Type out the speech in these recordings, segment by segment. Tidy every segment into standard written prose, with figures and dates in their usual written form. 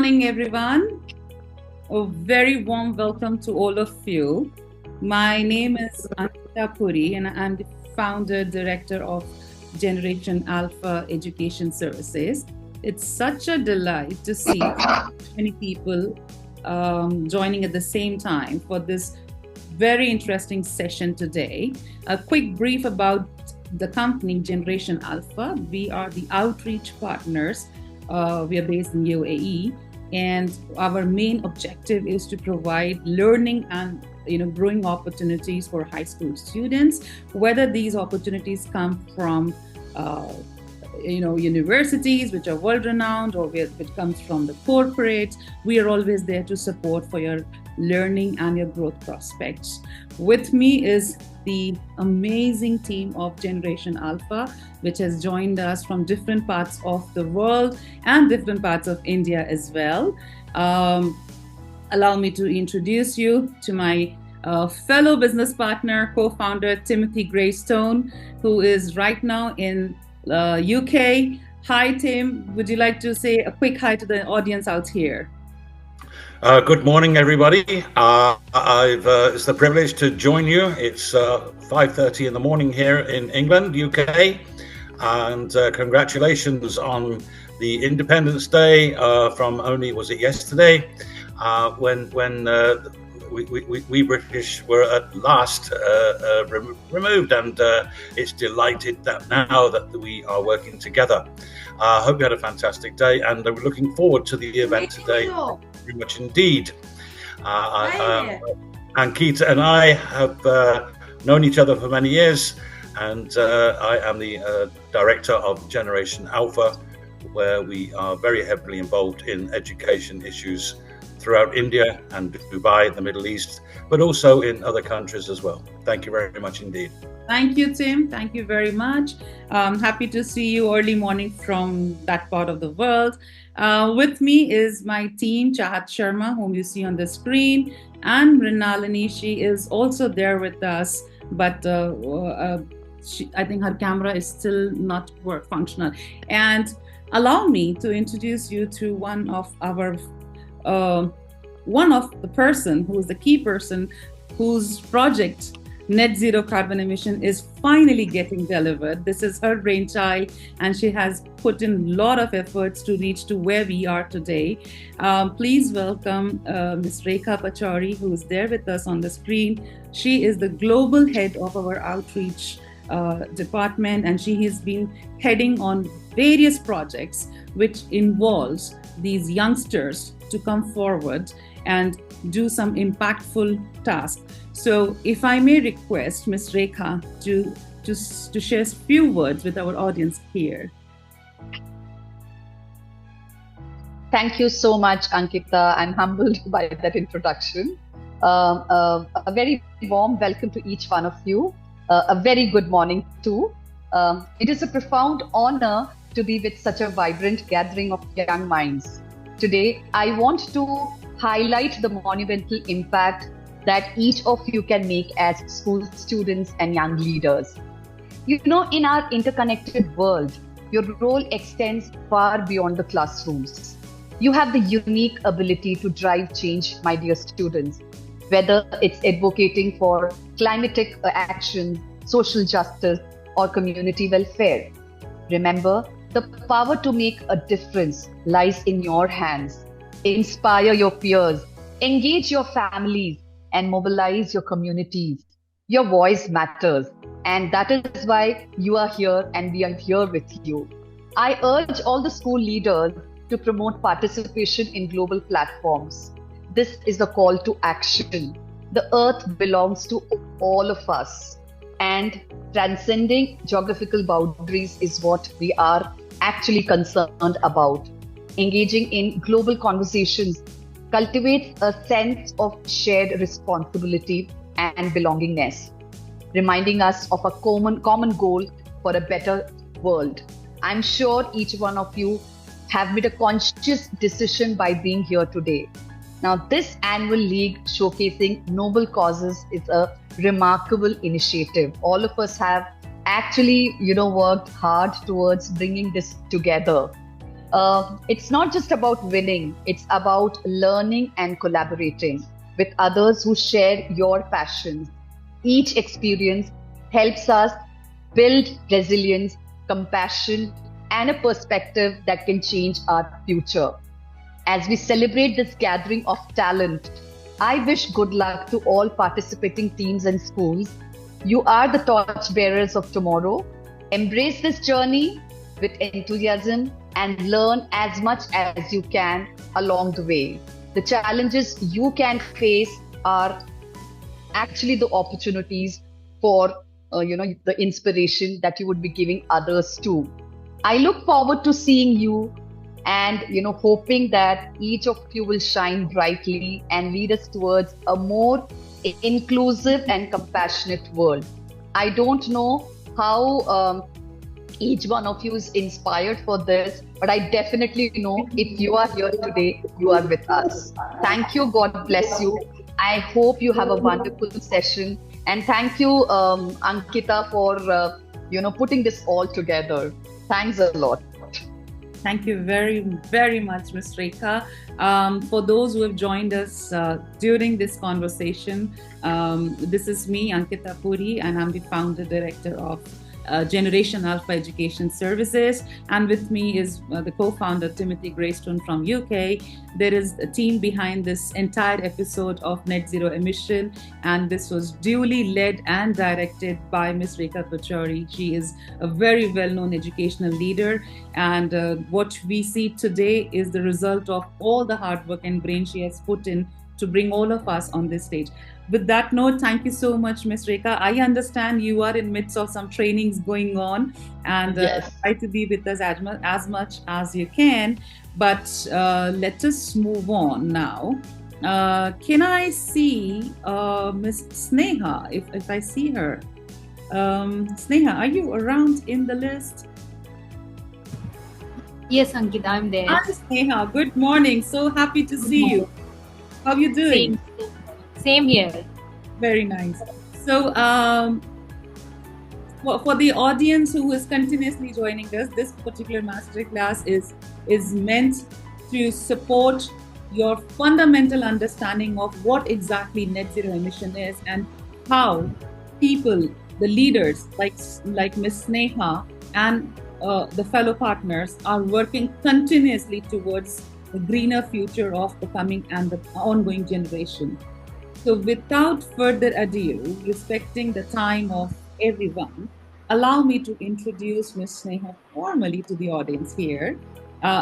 morning, everyone. A very warm welcome to all of you. My name is Ankita Puri, and I'm the founder director of Generation Alpha Education Services. It's such a delight to see many people joining at the same time for this very interesting session today. A quick brief about the company Generation Alpha. We are the outreach partners. We are based in UAE, and our main objective is to provide learning and growing opportunities for high school students, whether these opportunities come from universities which are world renowned, or it comes from the corporate. We are always there to support for your learning and your growth prospects. With me is the amazing team of Generation Alpha, which has joined us from different parts of the world and different parts of India as well. Allow me to introduce you to my fellow business partner, co-founder Timothy Greystone, who is right now in UK. Hi, Tim. Would you like to say a quick hi to the audience out here? Good morning, everybody. It's the privilege to join you. It's 5:30 in the morning here in England, UK, and congratulations on the Independence Day from only, was it yesterday, when we British were at last removed, and it's delighted that now that we are working together. I hope you had a fantastic day, and we're looking forward to the event today. Very much indeed. Ankita and I have known each other for many years, and I am the director of Generation Alpha, where we are very heavily involved in education issues throughout India and Dubai, the Middle East, but also in other countries as well. Thank you very much indeed. Thank you, Tim. Thank you very much. Happy to see you early morning from that part of the world. With me is my team, Chahat Sharma, whom you see on the screen, and Mrinalini. She is also there with us, but I think her camera is still not functional. And allow me to introduce you to one of the person who is the key person whose project Net Zero Carbon Emission is finally getting delivered. This is her brainchild, and she has put in a lot of efforts to reach to where we are today. Please welcome Ms. Rekha Pachauri, who is there with us on the screen. She is the global head of our outreach department, and she has been heading on various projects which involves these youngsters to come forward and do some impactful tasks. So if I may request Ms. Rekha to share a few words with our audience here. Thank you so much, Ankita. I'm humbled by that introduction. A very warm welcome to each one of you. A very good morning too. It is a profound honor to be with such a vibrant gathering of young minds. Today, I want to highlight the monumental impact that each of you can make as school students and young leaders. You know, in our interconnected world, your role extends far beyond the classrooms. You have the unique ability to drive change, my dear students, whether it's advocating for climatic action, social justice, or community welfare. Remember, the power to make a difference lies in your hands. Inspire your peers, engage your families, and mobilize your communities. Your voice matters, and that is why you are here and we are here with you. I urge all the school leaders to promote participation in global platforms. This is the call to action. The earth belongs to all of us, and transcending geographical boundaries is what we are actually concerned about. Engaging in global conversations cultivates a sense of shared responsibility and belongingness, reminding us of a common goal for a better world. I'm sure each one of you have made a conscious decision by being here today. Now, this annual league showcasing noble causes is a remarkable initiative. All of us have actually, worked hard towards bringing this together. It's not just about winning, it's about learning and collaborating with others who share your passions. Each experience helps us build resilience, compassion, and a perspective that can change our future. As we celebrate this gathering of talent, I wish good luck to all participating teams and schools. You are the torch bearers of tomorrow. Embrace this journey with enthusiasm and learn as much as you can along the way. The challenges you can face are actually the opportunities for the inspiration that you would be giving others too. I look forward to seeing you and hoping that each of you will shine brightly and lead us towards a more inclusive and compassionate world. I don't know how each one of you is inspired for this, but I definitely know if you are here today, you are with us. Thank you. God bless you. I hope you have a wonderful session. And thank you, Ankita, for putting this all together. Thanks a lot. Thank you very, very much, Ms. Rekha. For those who have joined us during this conversation, this is me, Ankita Puri, and I'm the founder director of Generation Alpha Education Services, and with me is the co-founder Timothy Greystone from UK. There is a team behind this entire episode of Net Zero Emission, and this was duly led and directed by Ms. Rekha Pachauri. She is a very well-known educational leader, and what we see today is the result of all the hard work and brain she has put in to bring all of us on this stage. With that note, thank you so much, Ms. Rekha. I understand you are in midst of some trainings going on, and yes, try to be with us as much as you can. But let us move on now. Can I see Ms. Sneha, if I see her? Sneha, are you around in the list? Yes, Ankita, I'm there. Hi, Sneha. Good morning. So happy to see you. How are you doing? Same here. Very nice. So, for the audience who is continuously joining us, this particular masterclass is meant to support your fundamental understanding of what exactly net zero emission is and how people, the leaders like Ms. Sneha and the fellow partners are working continuously towards the greener future of the coming and the ongoing generation. So without further ado, respecting the time of everyone, allow me to introduce Ms. Sneha formally to the audience here.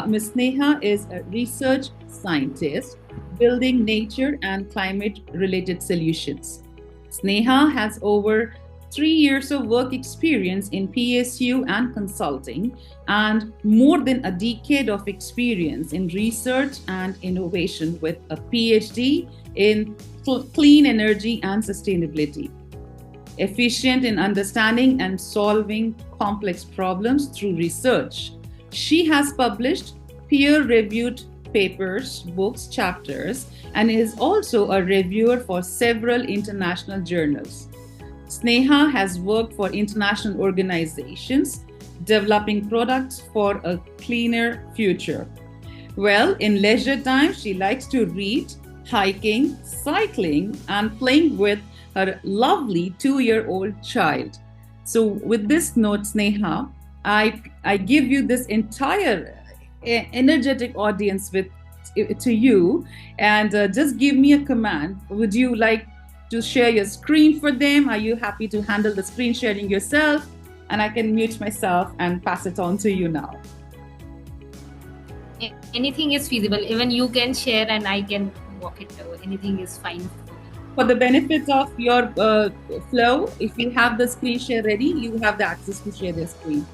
Ms. Sneha is a research scientist building nature and climate-related solutions. Sneha has over 3 years of work experience in PSU and consulting, and more than a decade of experience in research and innovation with a PhD in clean energy and sustainability. Efficient in understanding and solving complex problems through research. She has published peer-reviewed papers, books, chapters, and is also a reviewer for several international journals. Sneha has worked for international organizations, developing products for a cleaner future. Well, in leisure time, she likes to read, hiking, cycling, and playing with her lovely 2-year-old child. So with this note, Sneha, I give you this entire energetic audience to you, and just give me a command. Would you like to share your screen for them? Are you happy to handle the screen sharing yourself? And I can mute myself and pass it on to you now. Anything is feasible. Even you can share and I can walk it over. Anything is fine. For the benefit of your flow, if you have the screen share ready, you have the access to share the screen.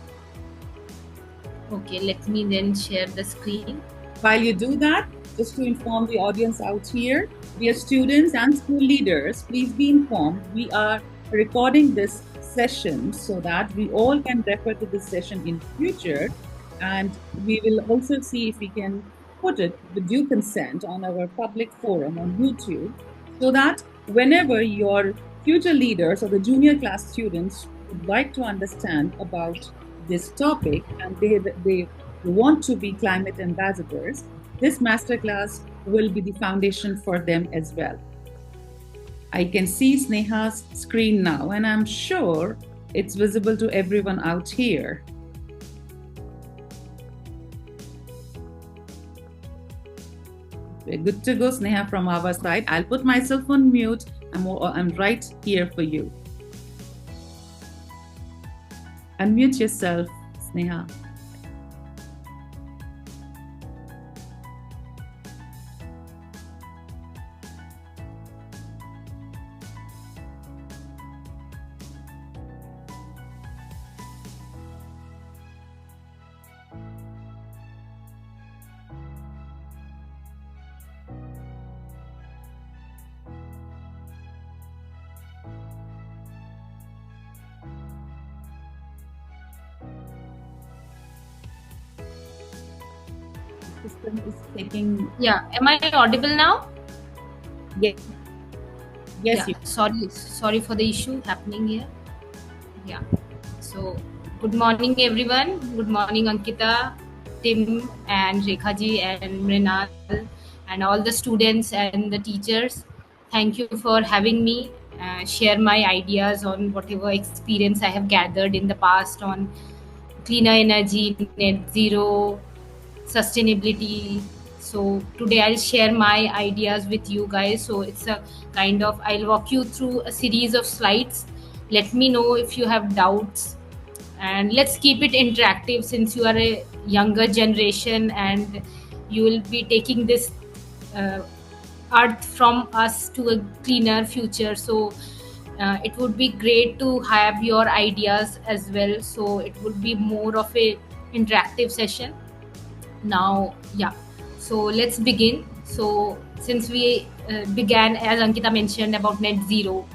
Okay, let me then share the screen. While you do that, just to inform the audience out here, dear students and school leaders, please be informed we are recording this session so that we all can refer to this session in future, and we will also see if we can put it with due consent on our public forum on YouTube, so that whenever your future leaders or the junior class students would like to understand about this topic and they want to be climate ambassadors, this masterclass will be the foundation for them as well. I can see Sneha's screen now, and I'm sure it's visible to everyone out here. We're good to go, Sneha, from our side. I'll put myself on mute. I'm right here for you. Unmute yourself, Sneha. System is taking. Yeah, am I audible now? Yes. Yes. Yeah. Sorry for the issue happening here. Yeah. So, good morning, everyone. Good morning, Ankita, Tim, and Rekha ji, and Mrinal, and all the students and the teachers. Thank you for having me share my ideas on whatever experience I have gathered in the past on cleaner energy, net zero, sustainability. So today I'll share my ideas with you guys. So it's a kind of, I'll walk you through a series of slides. Let me know if you have doubts, and let's keep it interactive since you are a younger generation and you will be taking this earth from us to a cleaner future. So it would be great to have your ideas as well. So it would be more of a interactive session. Now, yeah, so let's begin. So since we began, as Ankita mentioned, about net zero,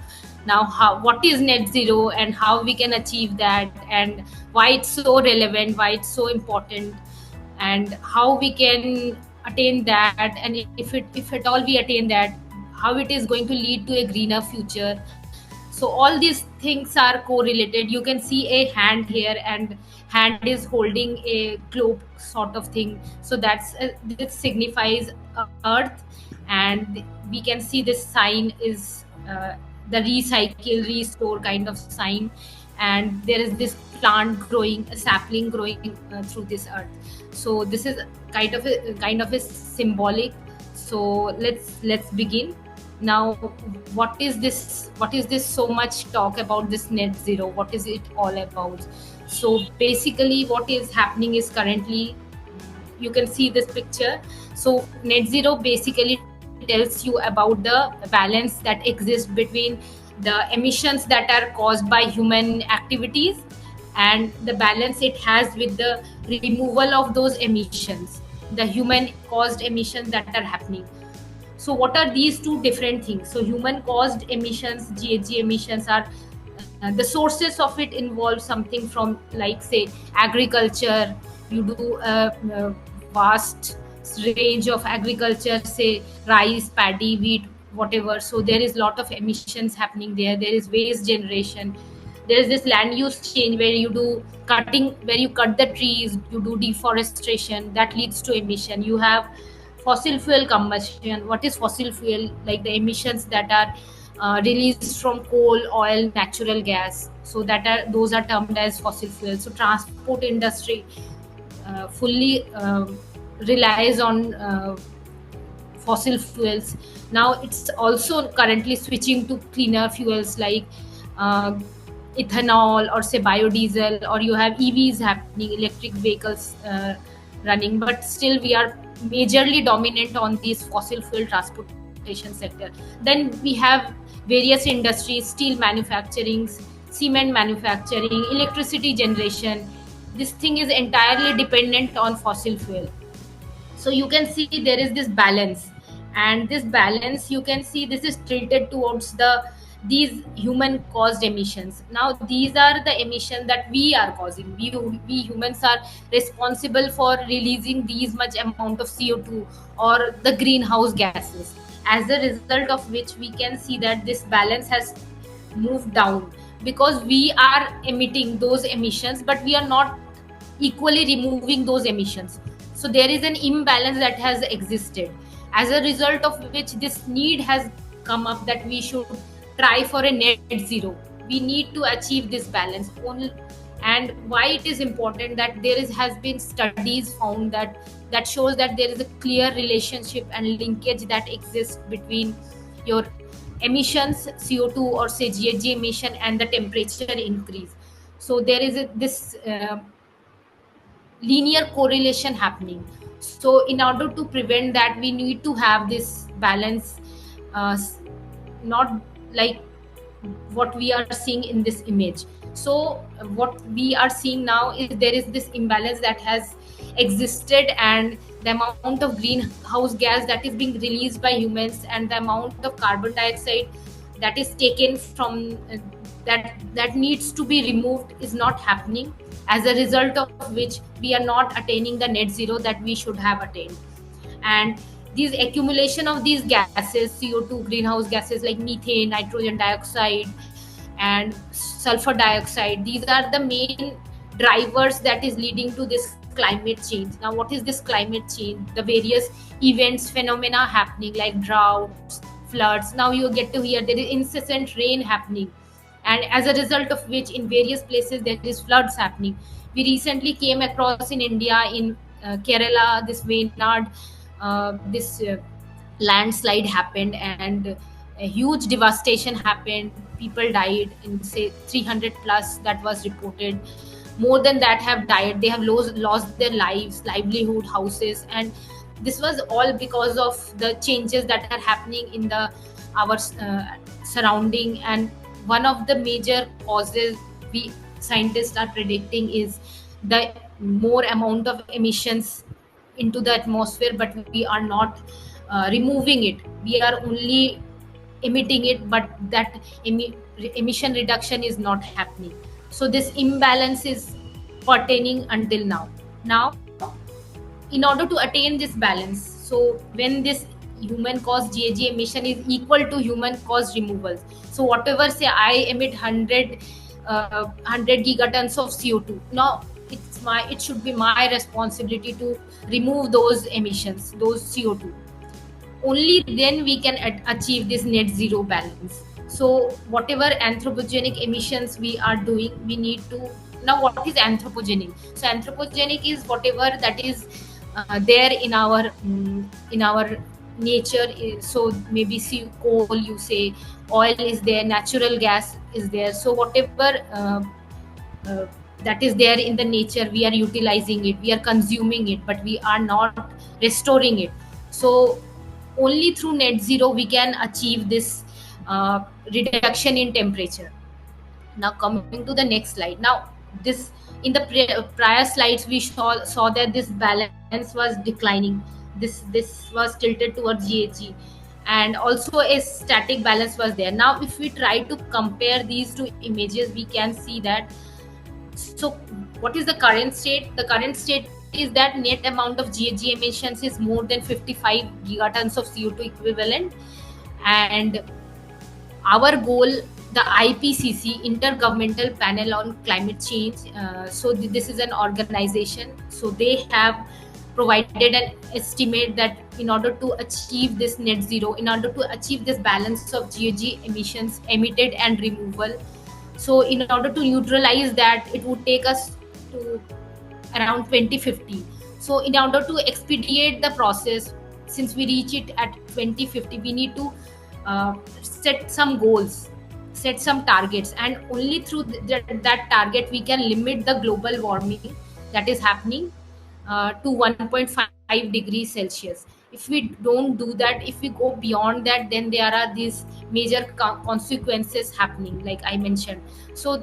now what is net zero and how we can achieve that, and why it's so relevant, why it's so important, and how we can attain that, and if at all we attain that, how it is going to lead to a greener future. So all these things are correlated. You can see a hand here, and hand is holding a globe sort of thing. So this signifies earth, and we can see this sign is the recycle, restore kind of sign, and there is this plant growing, a sapling growing through this earth. So this is kind of a symbolic. So let's begin. Now, what is this so much talk about this net zero? What is it all about? So basically what is happening is, currently you can see this picture. So net zero basically tells you about the balance that exists between the emissions that are caused by human activities and the balance it has with the removal of those emissions, the human caused emissions that are happening. So what are these two different things? So human caused emissions, GHG emissions, are the sources of it involve something from, like, say, agriculture. You do a vast range of agriculture, say rice, paddy, wheat, whatever. So there is a lot of emissions happening there. There is waste generation. There is this land use change where you do cutting, where you cut the trees, you do deforestation, that leads to emission. You have fossil fuel combustion. What is fossil fuel? Like the emissions that are released from coal, oil, natural gas. So those are termed as fossil fuels. So transport industry fully relies on fossil fuels. Now it's also currently switching to cleaner fuels like ethanol, or say biodiesel, or you have EVs happening, electric vehicles running. But still we are majorly dominant on these fossil fuel transportation sector. Then we have various industries: steel manufacturing, cement manufacturing, electricity generation. This thing is entirely dependent on fossil fuel. So you can see there is this balance, and this balance, you can see this is tilted towards these human caused emissions. Now these are the emissions that we are causing. We humans are responsible for releasing these much amount of CO2 or the greenhouse gases, as a result of which we can see that this balance has moved down, because we are emitting those emissions, but we are not equally removing those emissions. So there is an imbalance that has existed, as a result of which this need has come up that we should try for a net zero. We need to achieve this balance. And why it is important, that there has been studies found that shows that there is a clear relationship and linkage that exists between your emissions, CO2 or say GHG emission, and the temperature increase. So there is this linear correlation happening. So in order to prevent that, we need to have this balance, not like what we are seeing in this image. So what we are seeing now is there is this imbalance that has existed, and the amount of greenhouse gas that is being released by humans and the amount of carbon dioxide that is taken from that needs to be removed is not happening, as a result of which we are not attaining the net zero that we should have attained. And these accumulation of these gases, CO2, greenhouse gases like methane, nitrogen dioxide, and sulfur dioxide, these are the main drivers that is leading to this climate change. Now, what is this climate change? The various events, phenomena happening like droughts, floods. Now you get to hear there is incessant rain happening, and as a result of which in various places there is floods happening. We recently came across in India, in Kerala, this Wayanad, this landslide happened, and a huge devastation happened. People died, in say 300 plus that was reported. More than that have died. They have lost their lives, livelihood, houses, and this was all because of the changes that are happening in our surrounding. And one of the major causes we scientists are predicting is the more amount of emissions into the atmosphere, but we are not removing it. We are only emitting it, but that emission reduction is not happening. So this imbalance is pertaining until now. Now, in order to attain this balance, so when this human caused GHG emission is equal to human caused removals, so whatever, say I emit 100 gigatons of CO2, now it should be my responsibility to remove those emissions, those CO2. Only then we can achieve this net zero balance. So whatever anthropogenic emissions we are doing, we need to. Now, what is anthropogenic? So anthropogenic is whatever that is there in our nature. So maybe see coal, you say, oil is there, natural gas is there. So whatever that is there in the nature, we are utilizing it, we are consuming it, but we are not restoring it. So only through net zero we can achieve this reduction in temperature. Now coming to the next slide. Now this, in the prior slides we saw that this balance was declining. This was tilted towards GHG, and also a static balance was there. Now if we try to compare these two images, we can see that. So what is the current state? The current state is that net amount of GHG emissions is more than 55 gigatons of CO2 equivalent, and our goal, the IPCC, Intergovernmental Panel on Climate Change, so this is an organization, so they have provided an estimate that in order to achieve this net zero, in order to achieve this balance of GHG emissions emitted and removal, so in order to neutralize that, it would take us to around 2050. So in order to expedite the process, since we reach it at 2050, we need to set some goals, set some targets, and only through that target we can limit the global warming that is happening to 1.5 degrees Celsius. If we don't do that, if we go beyond that, then there are these major consequences happening, like I mentioned. So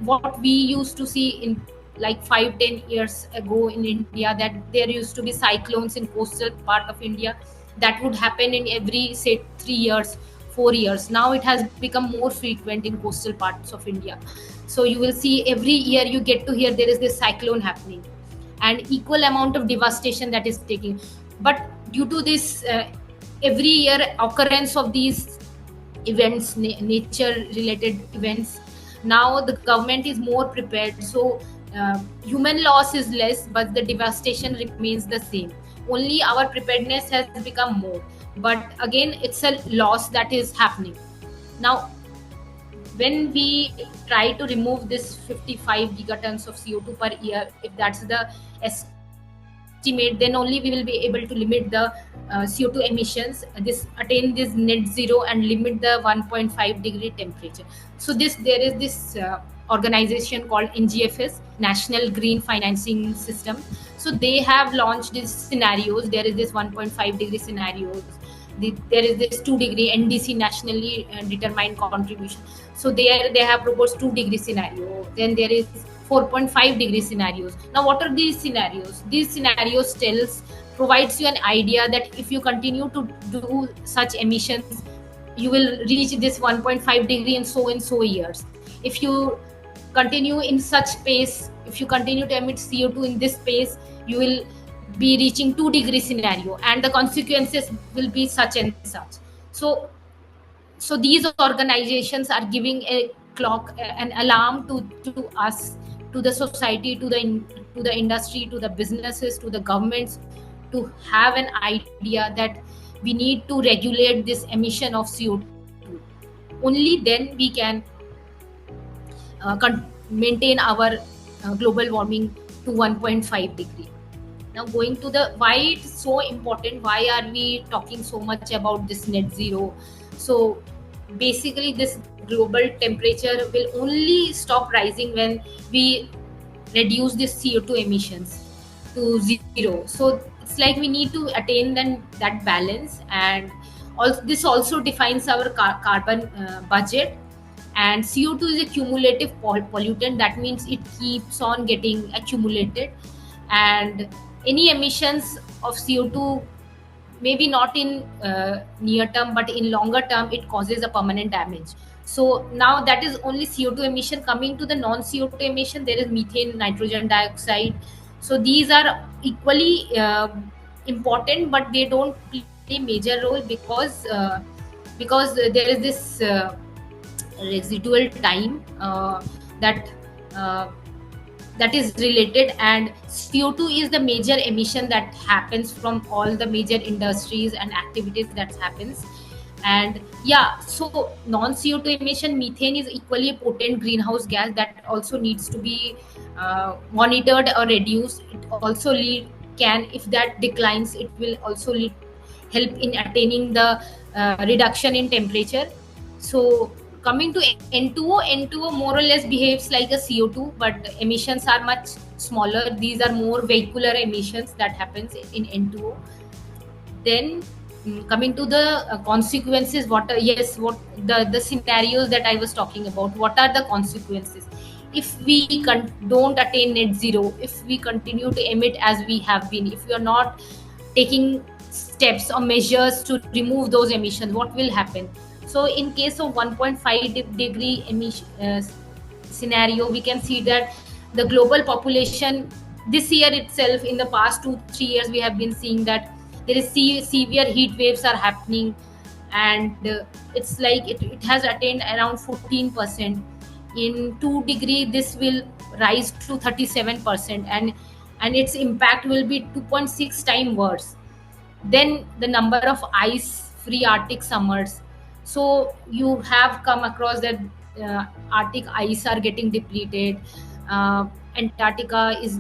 what we used to see in like 5-10 years ago in India, that there used to be cyclones in coastal part of India that would happen in every, say, 3 years, 4 years. Now it has become more frequent in coastal parts of India. So you will see every year you get to hear there is this cyclone happening, and equal amount of devastation that is taking. But due to this every year occurrence of these events, nature related events, now the government is more prepared. So human loss is less, but the devastation remains the same. Only our preparedness has become more. But again, it's a loss that is happening. Now, when we try to remove this 55 gigatons of CO2 per year, if that's the estimate, then only we will be able to limit the CO2 emissions, attain this net zero and limit the 1.5 degree temperature. So there is this organization called NGFS, National Green Financing System. So they have launched these scenarios. There is this 1.5 degree scenarios. There is this 2 degree NDC, nationally determined contribution. So they have proposed 2 degree scenario. Then there is 4.5 degree scenarios. Now, what are these scenarios? These scenarios provides you an idea that if you continue to do such emissions, you will reach this 1.5 degree in so years. If you continue in such pace, if you continue to emit CO2 in this pace, you will be reaching 2 degree scenario, and the consequences will be such and such. So these organizations are giving a clock, an alarm to us, to the society, to the industry, to the businesses, to the governments, to have an idea that we need to regulate this emission of CO2. Only then we can maintain our global warming to 1.5 degree. Now, going to the why it's so important, why are we talking so much about this net zero? So basically, this global temperature will only stop rising when we reduce this CO2 emissions to zero. So it's like we need to attain that balance, and this also defines our carbon budget. And CO2 is a cumulative pollutant. That means it keeps on getting accumulated, and any emissions of CO2, maybe not in near term, but in longer term, it causes a permanent damage. So now that is only CO2 emission. Coming to the non-CO2 emission, there is methane, nitrogen dioxide. So these are equally important, but they don't play a major role because there is this residual time that is related, and CO2 is the major emission that happens from all the major industries and activities that happens. And so non-CO2 emission, methane is equally a potent greenhouse gas that also needs to be monitored or reduced. It also if that declines, it will also help in attaining the reduction in temperature. So coming to N2O more or less behaves like a CO2, but emissions are much smaller. These are more vehicular emissions that happens in N2O. Then coming to the consequences, what the scenarios that I was talking about, what are the consequences? If we don't attain net zero, if we continue to emit as we have been, if we are not taking steps or measures to remove those emissions, what will happen? So in case of 1.5 degree emission scenario, we can see that the global population this year itself, in the past 2-3 years, we have been seeing that there is severe heat waves are happening, and it's like it has attained around 14%. In 2 degree, this will rise to 37%, and its impact will be 2.6 times worse. Then the number of ice-free Arctic summers. So you have come across that Arctic ice are getting depleted. Antarctica is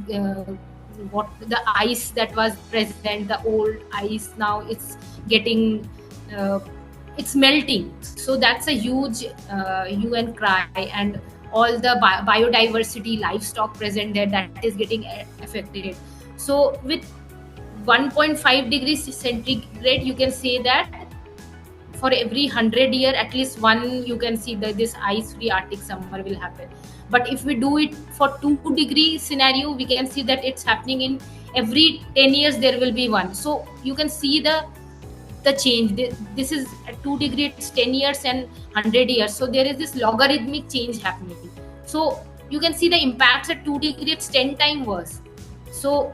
what the ice that was present, the old ice, now it's getting it's melting. So that's a huge UN cry, and all the biodiversity, livestock present there, that is getting affected. So with 1.5 degrees centigrade, you can say that for every 100 years, at least one, you can see that this ice-free Arctic summer will happen. But if we do it for 2 degree scenario, we can see that it's happening in every 10 years, there will be one. So you can see the change. This is at 2 degree, it's 10 years and 100 years. So there is this logarithmic change happening. So you can see the impacts at 2 degree, it's 10 times worse. So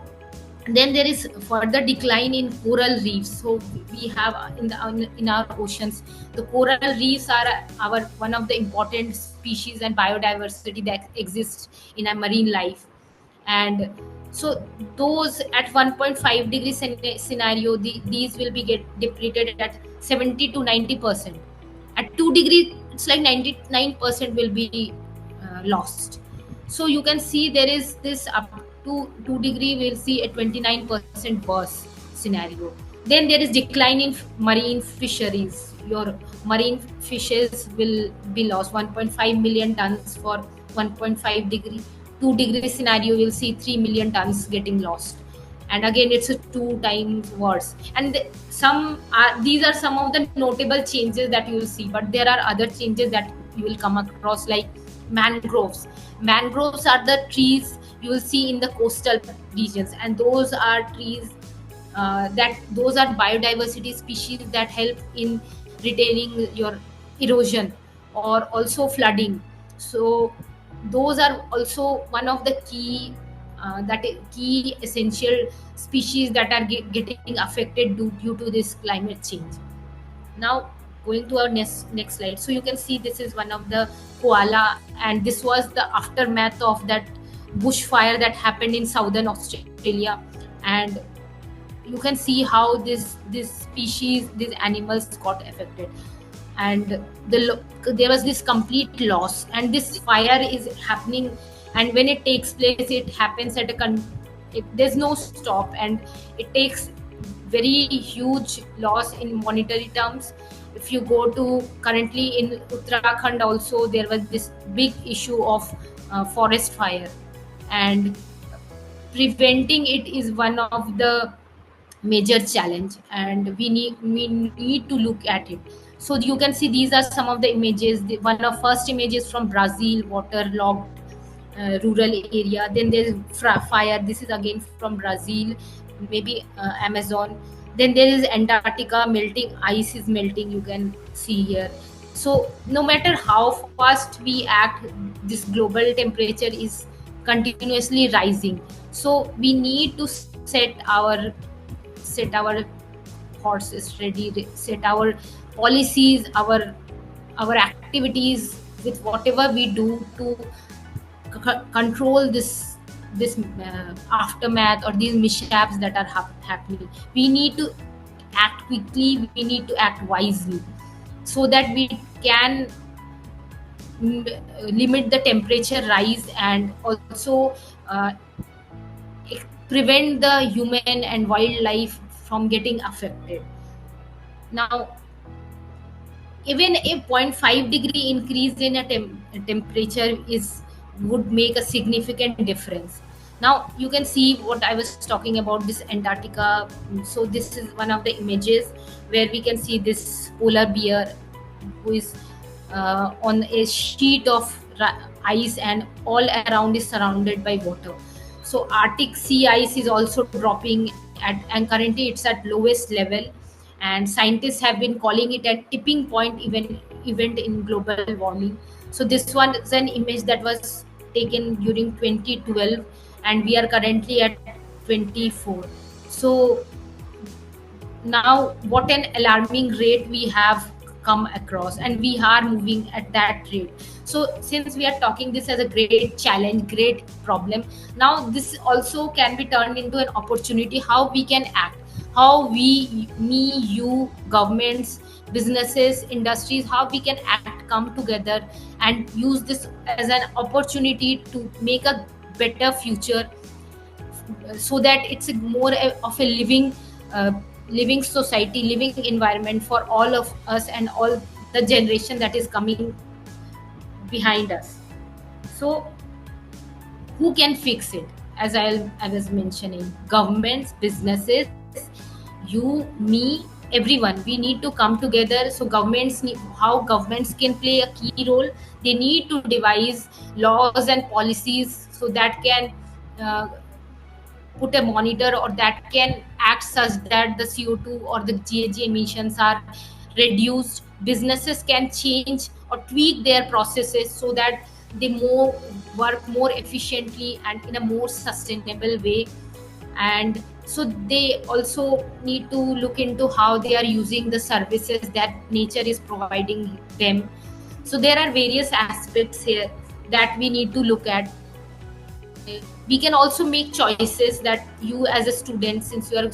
then there is further decline in coral reefs. So we have in our oceans, the coral reefs are one of the important species and biodiversity that exists in our marine life. And so those at 1.5 degree scenario, these will be get depleted at 70 to 90%. At 2 degree, it's like 99% will be lost. So you can see there is this up to 2 degree, we'll see a 29% worse scenario. Then there is decline in marine fisheries. Your marine fishes will be lost. 1.5 million tons for 1.5 degree. 2 degree scenario, we'll see 3 million tons getting lost. And again, it's a 2 times worse. And these are some of the notable changes that you will see, but there are other changes that you will come across, like mangroves. Mangroves are the trees you will see in the coastal regions, and those are trees those are biodiversity species that help in retaining your erosion or also flooding. So those are also one of the key key essential species that are getting affected due to this climate change. Now going to our next slide. So you can see this is one of the koala, and this was the aftermath of that bushfire that happened in southern Australia. And you can see how this species, these animals got affected, and there was this complete loss. And this fire is happening, and when it takes place, it happens at there's no stop, and it takes very huge loss in monetary terms. If you go to currently in Uttarakhand also, there was this big issue of forest fire, and preventing it is one of the major challenge, and we need to look at it. So you can see these are some of the images. One of first images from Brazil, waterlogged rural area. Then there's fire. This is again from Brazil, maybe Amazon. Then there is Antarctica, melting, ice is melting, you can see here. So no matter how fast we act, this global temperature is continuously rising. So we need to set our horses ready, set our policies, our activities with whatever we do to control this aftermath or these mishaps that are happening. We need to act quickly, we need to act wisely, so that we can limit the temperature rise and also prevent the human and wildlife from getting affected. Now, even a 0.5 degree increase in a temperature would make a significant difference. Now you can see what I was talking about, this Antarctica. So this is one of the images where we can see this polar bear who is on a sheet of ice, and all around is surrounded by water. So Arctic sea ice is also dropping and currently it's at lowest level, and scientists have been calling it a tipping point event in global warming. So this one is an image that was taken during 2012, and we are currently at 24. So now what an alarming rate we have come across, and we are moving at that rate. So since we are talking this as a great challenge, great problem, now this also can be turned into an opportunity, how we can act, how you, governments, businesses, industries, how we can act, come together and use this as an opportunity to make a better future, so that it's more of a living society, living environment for all of us and all the generation that is coming behind us. So who can fix it? As I was mentioning, governments, businesses, you, me, everyone, we need to come together. So how governments can play a key role, they need to devise laws and policies so that can put a monitor, or that can act such that the CO2 or the GHG emissions are reduced. Businesses can change or tweak their processes so that they work more efficiently and in a more sustainable way. And so they also need to look into how they are using the services that nature is providing them. So there are various aspects here that we need to look at. we can also make choices that you as a student, since you are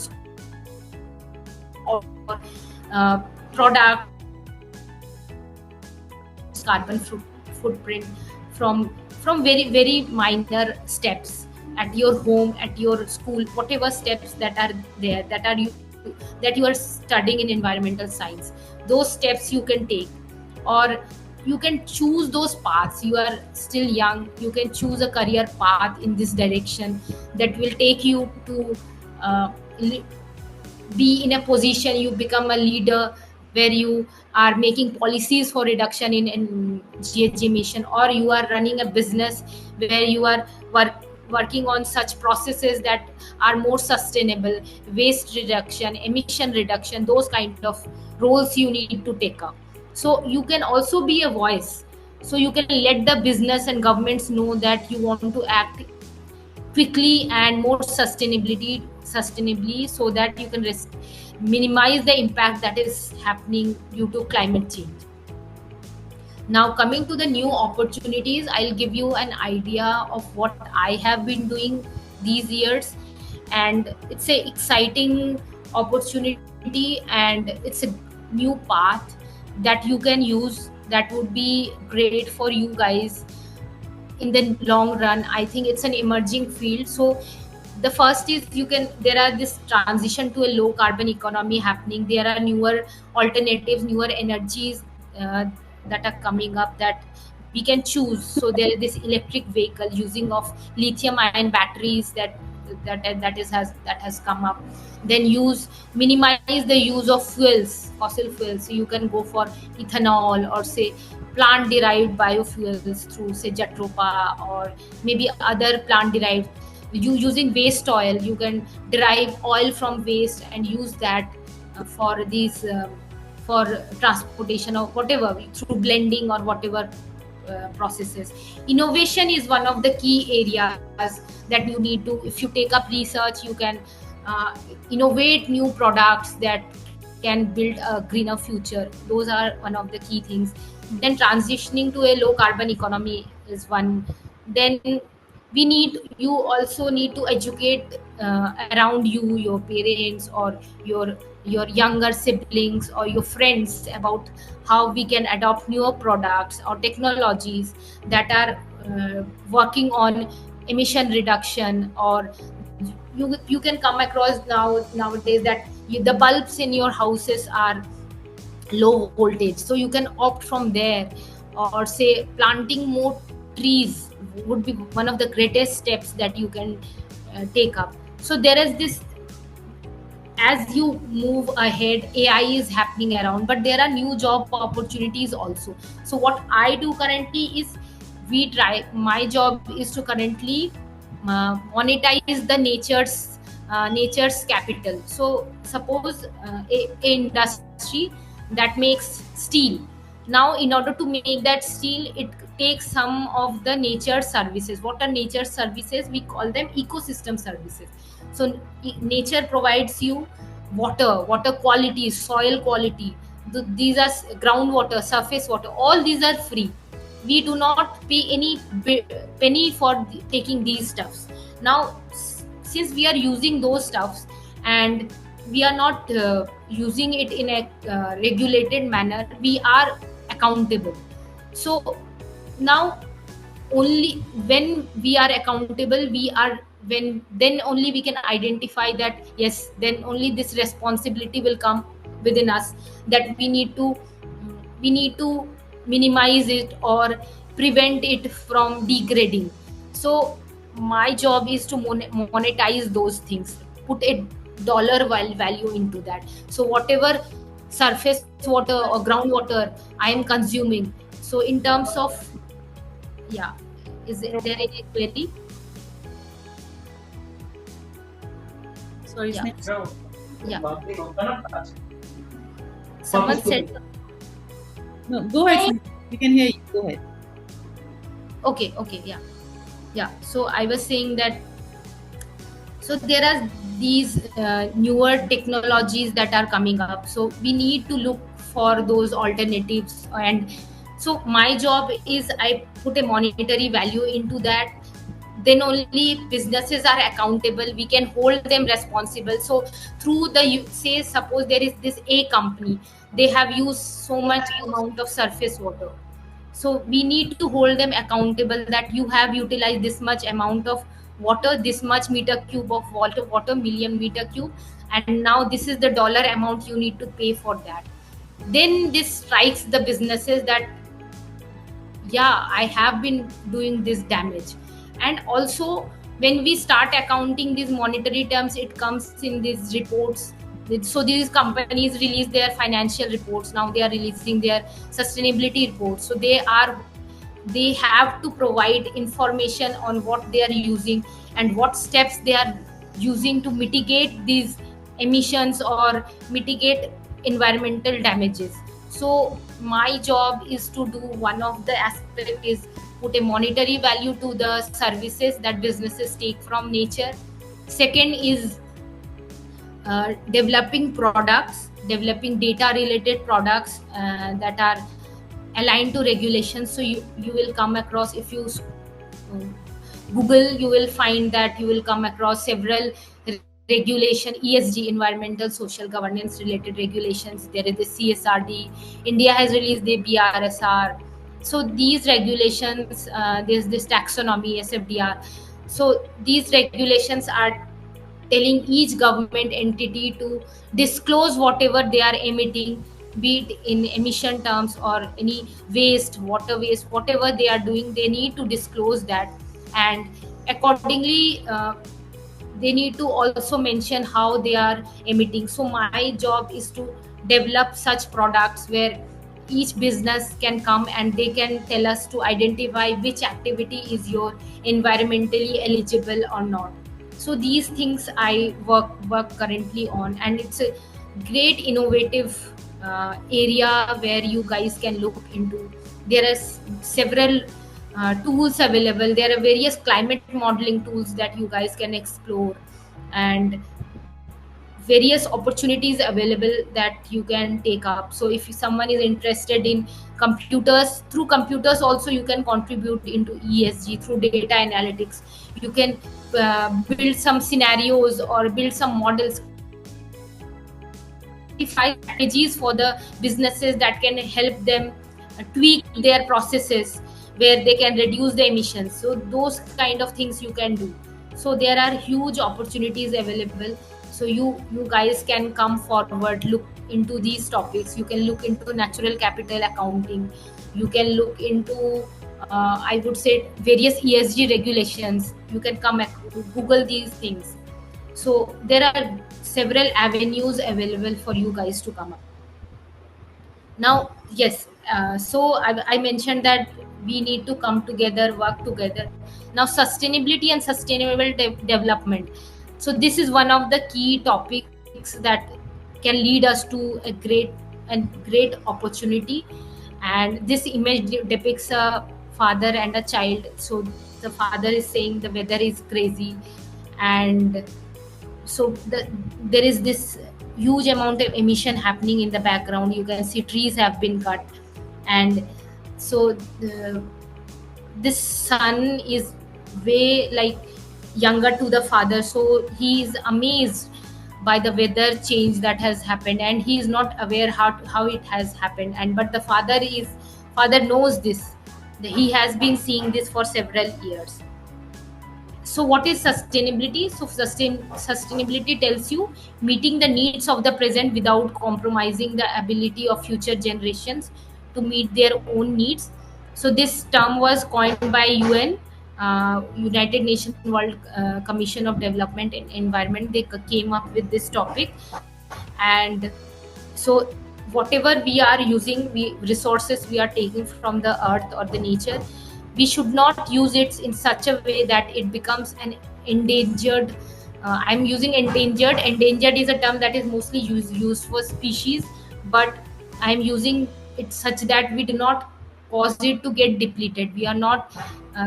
product carbon footprint from very minor steps at your home, at your school, whatever steps that are there, that you are studying in environmental science. Those steps you can take, or you can choose those paths. You are still young, you can choose a career path in this direction that will take you to be in a position, you become a leader where you are making policies for reduction in GHG emission, or you are running a business where you are working on such processes that are more sustainable, waste reduction, emission reduction, those kind of roles you need to take up. So you can also be a voice, so you can let the business and governments know that you want to act quickly and more sustainably, so that you can minimize the impact that is happening due to climate change. Now, coming to the new opportunities, I'll give you an idea of what I have been doing these years, and it's a exciting opportunity and it's a new path that you can use that would be great for you guys in the long run. I think it's an emerging field. So the first is, there are this transition to a low carbon economy happening. There are newer alternatives, newer energies that are coming up that we can choose. So there is this electric vehicle using of lithium ion batteries that has come up. Then minimize the use of fossil fuels. So you can go for ethanol, or say plant derived biofuels through say Jatropha, or maybe other plant derived. Using waste oil, you can derive oil from waste and use that for these for transportation or whatever, through blending or whatever processes. Innovation is one of the key areas that you need to, if you take up research, you can innovate new products that can build a greener future. Those are one of the key things. Then transitioning to a low carbon economy is one. Then you also need to educate around you, your parents or your younger siblings or your friends, about how we can adopt newer products or technologies that are working on emission reduction. Or you can come across nowadays that the bulbs in your houses are low voltage, so you can opt from there. Or say planting more trees would be one of the greatest steps that you can take up. So there is this, as you move ahead, AI is happening around, but there are new job opportunities also. So what I do currently is, my job is to currently monetize the nature's capital. So suppose a industry that makes steel. Now, in order to make that steel, it takes some of the nature services. What are nature services? We call them ecosystem services. So nature provides you water quality, soil quality. These are groundwater, surface water. All these are free. We do not pay any penny for taking these stuffs. Now, since we are using those stuffs and we are not using it in a regulated manner, we are accountable. So now, only when we are accountable, then only we can identify that, yes, then only this responsibility will come within us, that we need to minimize it or prevent it from degrading. So my job is to monetize those things, put a dollar value into that. So whatever surface water or groundwater I am consuming, so in terms of, yeah, is there any query? Sorry, Yeah. Sneh. Yeah. Someone said, No, go ahead, Sneh. We can hear you. Go ahead. okay, yeah. So I was saying that, so there are these newer technologies that are coming up, so we need to look for those alternatives. And so my job is, I put a monetary value into that. then only businesses are accountable. We can hold them responsible. So through the, say suppose there is this A company, they have used so much amount of surface water, so we need to hold them accountable that you have utilized this much amount of water, this much meter cube of water, million meter cube, and now this is the dollar amount you need to pay for that. Then this strikes the businesses that, yeah, I have been doing this damage. And also when we start accounting these monetary terms, it comes in these reports. So these companies release their financial reports, now they are releasing their sustainability reports, so they have to provide information on what they are using and what steps they are using to mitigate these emissions or mitigate environmental damages. So my job is to do, one of the aspect is put a monetary value to the services that businesses take from nature. Second is developing products, developing data related products that are aligned to regulations. So you will come across, if you Google, you will find that you will come across several regulation, ESG, environmental social governance related regulations. There is the CSRD, India has released the BRSR. So these regulations, there's this taxonomy, SFDR. So these regulations are telling each government entity to disclose whatever they are emitting, be it in emission terms or any waste, water waste, whatever they are doing, they need to disclose that. And accordingly, they need to also mention how they are emitting. So my job is to develop such products where each business can come and they can tell us to identify which activity is your environmentally eligible or not. So these things I work currently on, and it's a great innovative area where you guys can look into. There are several tools available. There are various climate modeling tools that you guys can explore, and various opportunities available that you can take up. So if someone is interested in computers, through computers also you can contribute into ESG through data analytics. You can build some scenarios or build some models, strategies for the businesses that can help them tweak their processes where they can reduce the emissions. So those kind of things you can do. So there are huge opportunities available. So you guys can come forward, look into these topics. You can look into natural capital accounting. You can look into I would say various ESG regulations. You can come Google these things. So there are several avenues available for you guys to come up. Now, yes, so I mentioned that we need to come together, work together. Now, sustainability and sustainable development. So this is one of the key topics that can lead us to a great opportunity. And this image depicts a father and a child. So the father is saying the weather is crazy, and so there is this huge amount of emission happening in the background. You can see trees have been cut, and so this son is way like younger to the father, so he is amazed by the weather change that has happened, and he is not aware how it has happened. And but the father knows this. He has been seeing this for several years. So what is sustainability? So sustainability tells you meeting the needs of the present without compromising the ability of future generations to meet their own needs. So this term was coined by UN, United Nations World Commission of Development and Environment. They came up with this topic. And so whatever we are using, resources we are taking from the earth or the nature, we should not use it in such a way that it becomes an endangered. I'm using endangered. Endangered is a term that is mostly used for species, but I'm using it such that we do not cause it to get depleted. We are not.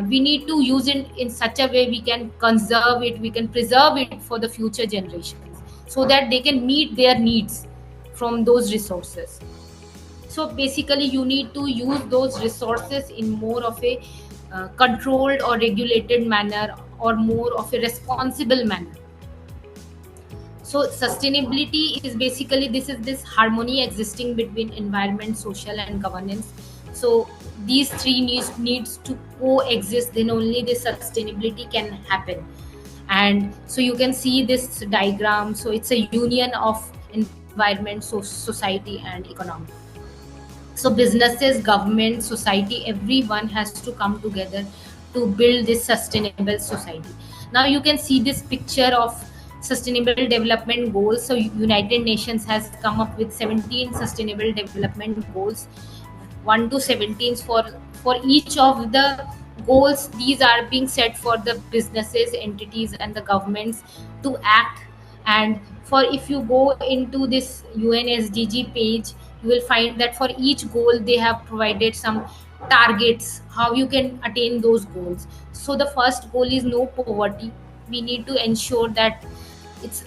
We need to use it in such a way we can conserve it, we can preserve it for the future generations, so that they can meet their needs from those resources. So basically you need to use those resources in more of a controlled or regulated manner, or more of a responsible manner. So sustainability is basically this harmony existing between environment, social, and governance. So these three needs to coexist, then only the sustainability can happen. And so you can see this diagram. So it's a union of environment, society, and economy. So businesses, government, society, everyone has to come together to build this sustainable society. Now you can see this picture of sustainable development goals. So United Nations has come up with 17 sustainable development goals, 1 to 17 for each of the goals. These are being set for the businesses, entities, and the governments to act. And for if you go into this UN SDG page, you will find that for each goal they have provided some targets how you can attain those goals. So the first goal is no poverty. We need to ensure that it's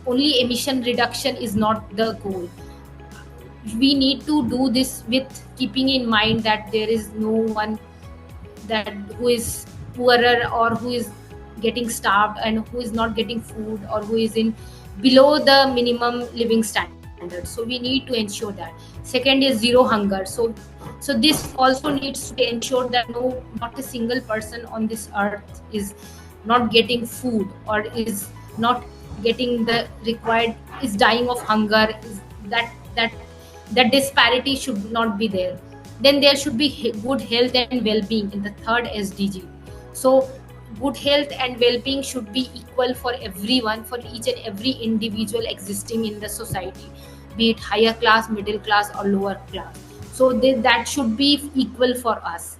only emission reduction is not the goal. We need to do this with keeping in mind that there is no one that who is poorer or who is getting starved and who is not getting food or who is in below the minimum living standard. So we need to ensure that. Second is zero hunger. So this also needs to ensure that not a single person on this earth is not getting food or is not getting the required, is dying of hunger. Is that disparity should not be there. Then there should be good health and well-being in the third SDG. So good health and well-being should be equal for everyone, for each and every individual existing in the society, be it higher class, middle class, or lower class. So that should be equal for us.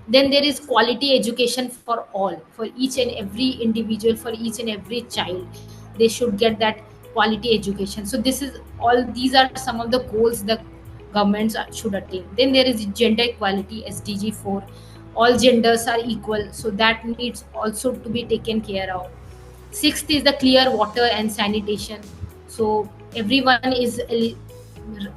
Then there is quality education for all, for each and every individual, for each and every child. They should get that quality education. So these are some of the goals the governments should attain. Then there is gender equality, SDG 4. All genders are equal, so that needs also to be taken care of. Sixth is the clear water and sanitation. So everyone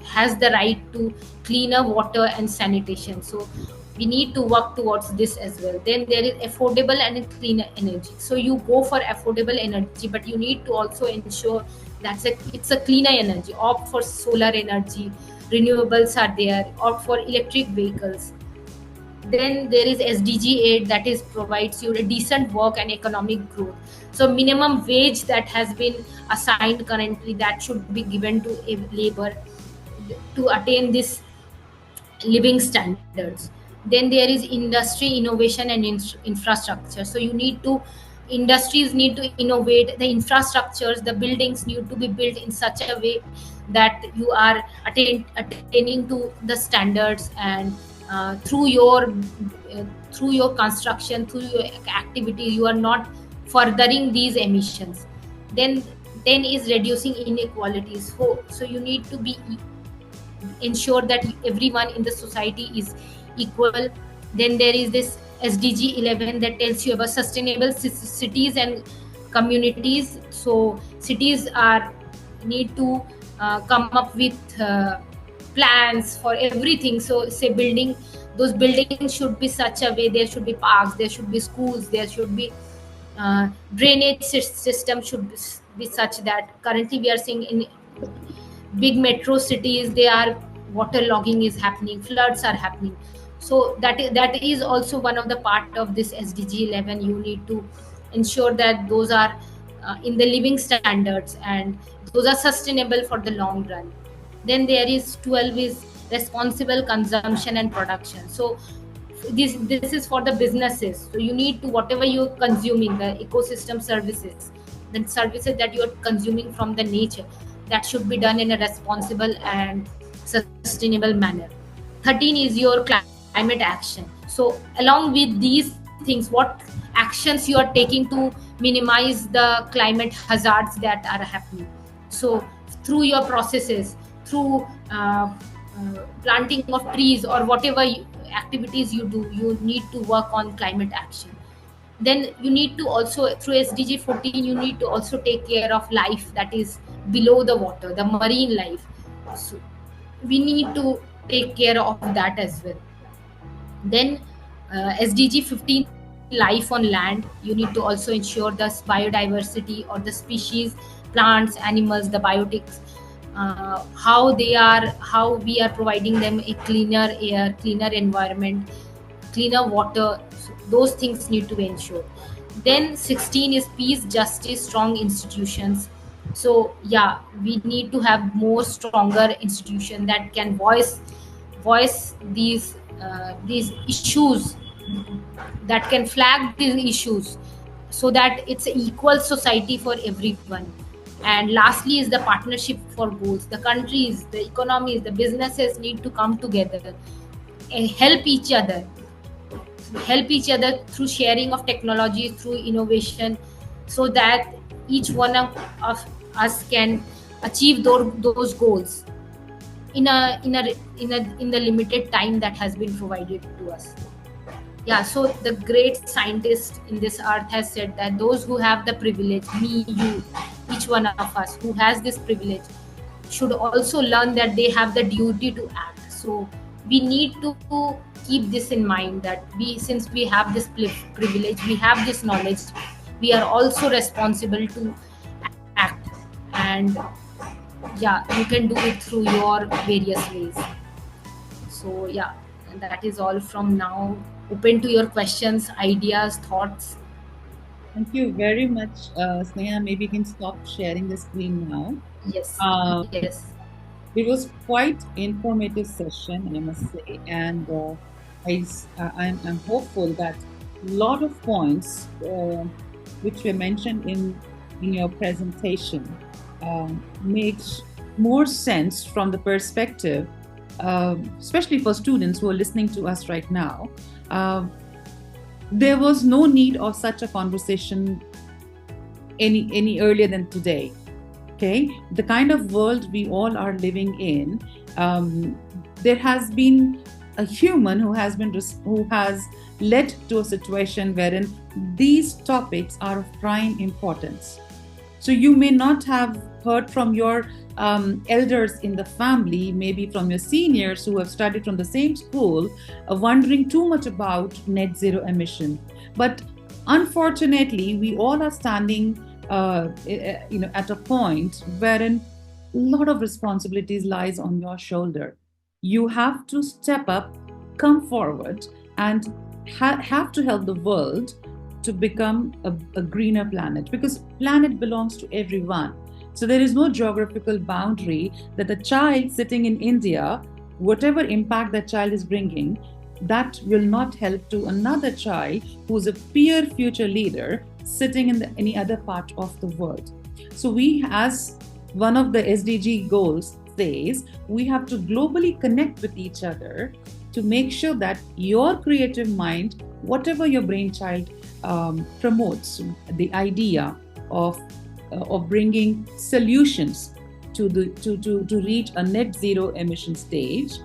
has the right to cleaner water and sanitation. So we need to work towards this as well. Then there is affordable and cleaner energy. So you go for affordable energy, but you need to also ensure that it's a cleaner energy. Opt for solar energy, renewables are there, opt for electric vehicles. Then there is SDG 8, that is provides you a decent work and economic growth. So minimum wage that has been assigned currently, that should be given to labor to attain this living standards. Then there is industry, innovation, and infrastructure. So industries need to innovate, the infrastructures, the buildings need to be built in such a way that you are attaining to the standards, and through your construction, through your activity, you are not furthering these emissions. Then is reducing inequalities. So you need to be ensure that everyone in the society is equal. Then there is this SDG 11 that tells you about sustainable cities and communities. So cities need to come up with plans for everything. So say those buildings should be such a way, there should be parks, there should be schools, there should be drainage system should be such that currently we are seeing in big metro cities, waterlogging is happening, floods are happening. So that is also one of the part of this SDG 11. You need to ensure that those are in the living standards and those are sustainable for the long run. Then there is 12 is responsible consumption and production. So this is for the businesses. So you need to, whatever you're consuming, the ecosystem services, the services that you're consuming from the nature, that should be done in a responsible and sustainable manner. 13 is your climate action. So along with these things, what actions you are taking to minimize the climate hazards that are happening. So through your processes, through planting of trees or whatever activities you do, you need to work on climate action. Then you need to also, through SDG 14, you need to also take care of life that is below the water, the marine life. So we need to take care of that as well. Then SDG 15, life on land. You need to also ensure the biodiversity or the species, plants, animals, the biotics, how we are providing them a cleaner air, cleaner environment, cleaner water. So those things need to be ensured. Then 16 is peace, justice, strong institutions. So yeah, we need to have more stronger institution that can voice these issues, that can flag these issues, so that it's an equal society for everyone. And lastly is the partnership for goals. The countries, the economies, the businesses need to come together and help each other through sharing of technology, through innovation, so that each one of us can achieve those goals in the limited time that has been provided to us. Yeah, so the great scientist in this earth has said that those who have the privilege, me, you, each one of us who has this privilege, should also learn that they have the duty to act. So we need to keep this in mind, that since we have this privilege, we have this knowledge, we are also responsible to act. And yeah, you can do it through your various ways. So yeah, that is all from now. Open to your questions, ideas, thoughts. Thank you very much, Sneha. Maybe you can stop sharing the screen now. Yes. Yes. It was quite informative session, I must say, and I'm hopeful that a lot of points which were mentioned in your presentation makes more sense from the perspective, especially for students who are listening to us right now. There was no need of such a conversation any earlier than today. Okay, the kind of world we all are living in, there has been a human who has led to a situation wherein these topics are of prime importance. So you may not have heard from your elders in the family, maybe from your seniors who have studied from the same school, wondering too much about net zero emission. But unfortunately, we all are standing at a point wherein a lot of responsibilities lies on your shoulder. You have to step up, come forward, and have to help the world to become a greener planet, because planet belongs to everyone. So there is no geographical boundary that a child sitting in India, whatever impact that child is bringing, that will not help to another child who's a peer future leader sitting in any other part of the world. So we, as one of the SDG goals says, we have to globally connect with each other to make sure that your creative mind, whatever your brainchild promotes, the idea of bringing solutions to reach a net zero emission stage,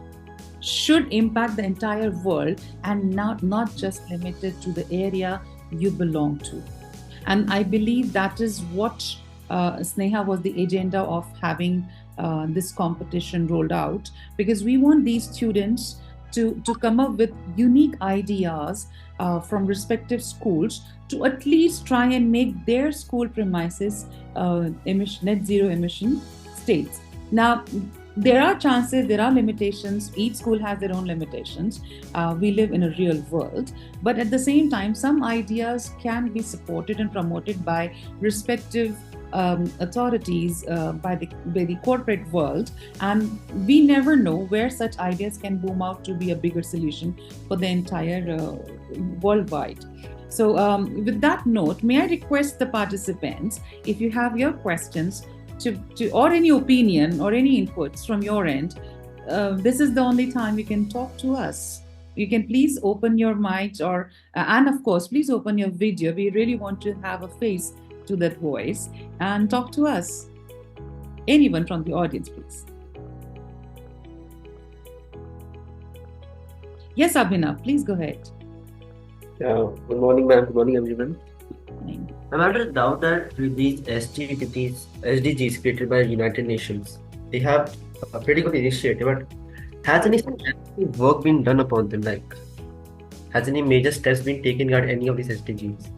should impact the entire world and not just limited to the area you belong to. And I believe that is what Sneha was the agenda of having this competition rolled out, because we want these students to come up with unique ideas from respective schools to at least try and make their school premises net zero emission states. Now, there are chances, there are limitations. Each school has their own limitations. We live in a real world. But at the same time, some ideas can be supported and promoted by respective authorities, by the corporate world. And we never know where such ideas can boom out to be a bigger solution for the entire worldwide. So with that note, may I request the participants, if you have your questions, or any opinion or any inputs from your end, this is the only time you can talk to us. You can please open your mic, and of course, please open your video. We really want to have a face to that voice and talk to us. Anyone from the audience, please. Yes, Abhinav, please go ahead. Good morning, ma'am. Good morning, everyone. Fine. I'm under the doubt that with these SDGs created by United Nations, they have a pretty good initiative, but has any work been done upon them? Like, Has any major steps been taken regarding any of these SDGs?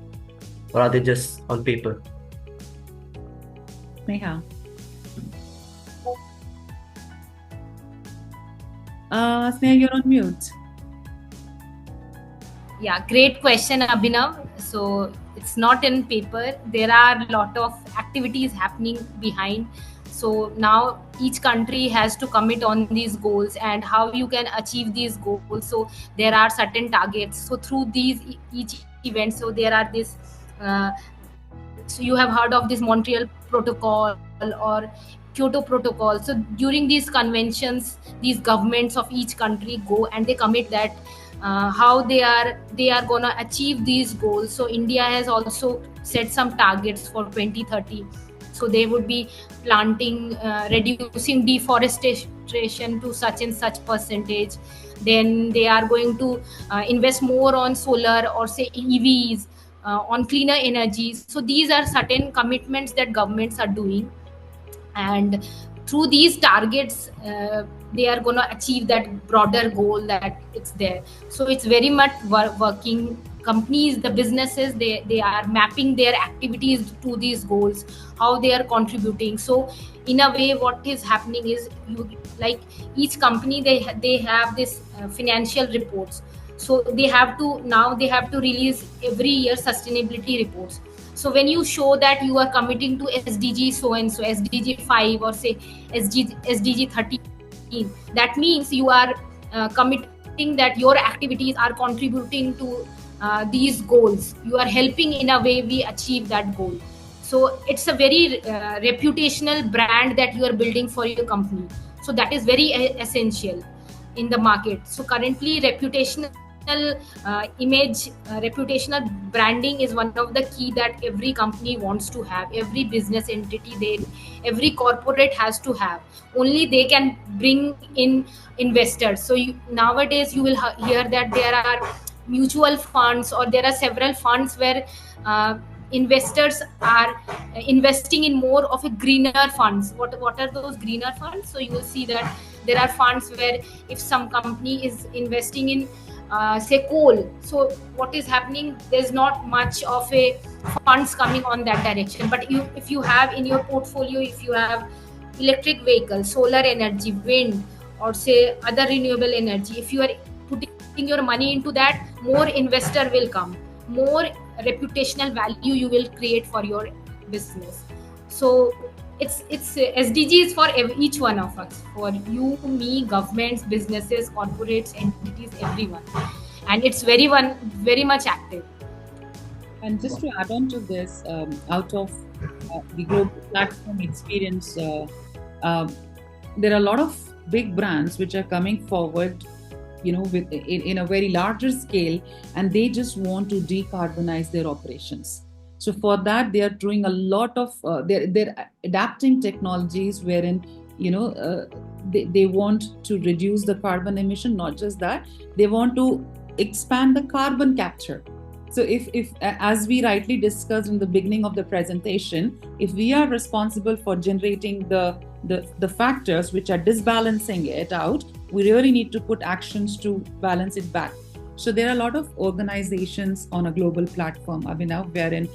Or are they just on paper? Sneha. Sneha, you're on mute. Yeah, great question, Abhinav. So it's not in paper. There are a lot of activities happening behind. So now each country has to commit on these goals and how you can achieve these goals. So there are certain targets. So through these each event, so there are this. So you have heard of this Montreal Protocol or Kyoto Protocol. So during these conventions, these governments of each country go and they commit that how they are gonna achieve these goals. So India has also set some targets for 2030. So they would be planting, reducing deforestation to such and such percentage. Then they are going to invest more on solar or say EVs, on cleaner energies. So these are certain commitments that governments are doing, and through these targets they are going to achieve that broader goal that it's there. So it's very much working. Companies, the businesses, they are mapping their activities to these goals, how they are contributing. So in a way what is happening is, you like each company, they have this financial reports. So they have to release every year sustainability reports. So when you show that you are committing to SDG so and so, SDG 5 or say SDG 13, that means you are committing that your activities are contributing to these goals. You are helping in a way we achieve that goal. So it's a very reputational brand that you are building for your company. So that is very essential in the market. So currently reputational image, reputational branding is one of the key that every company wants to have. Every business entity, every corporate has to have. Only they can bring in investors. So nowadays you will hear that there are mutual funds, or there are several funds where investors are investing in more of a greener funds. What are those greener funds? So you will see that there are funds where if some company is investing in say coal, so what is happening, there's not much of a funds coming on that direction. But if you have in your portfolio, if you have electric vehicles, solar energy, wind, or say other renewable energy, if you are putting your money into that, more investor will come, more reputational value you will create for your business. So it's SDGs for each one of us, for you, me, governments, businesses, corporates, entities, everyone, and it's very much active. And just to add on to this, out of the global platform experience, there are a lot of big brands which are coming forward, with in a very larger scale, and they just want to decarbonize their operations. So for that, they are doing a lot of they're adapting technologies wherein they want to reduce the carbon emission. Not just that, they want to expand the carbon capture. So if as we rightly discussed in the beginning of the presentation, if we are responsible for generating the factors which are disbalancing it out, we really need to put actions to balance it back. So there are a lot of organizations on a global platform, Abhinav, wherein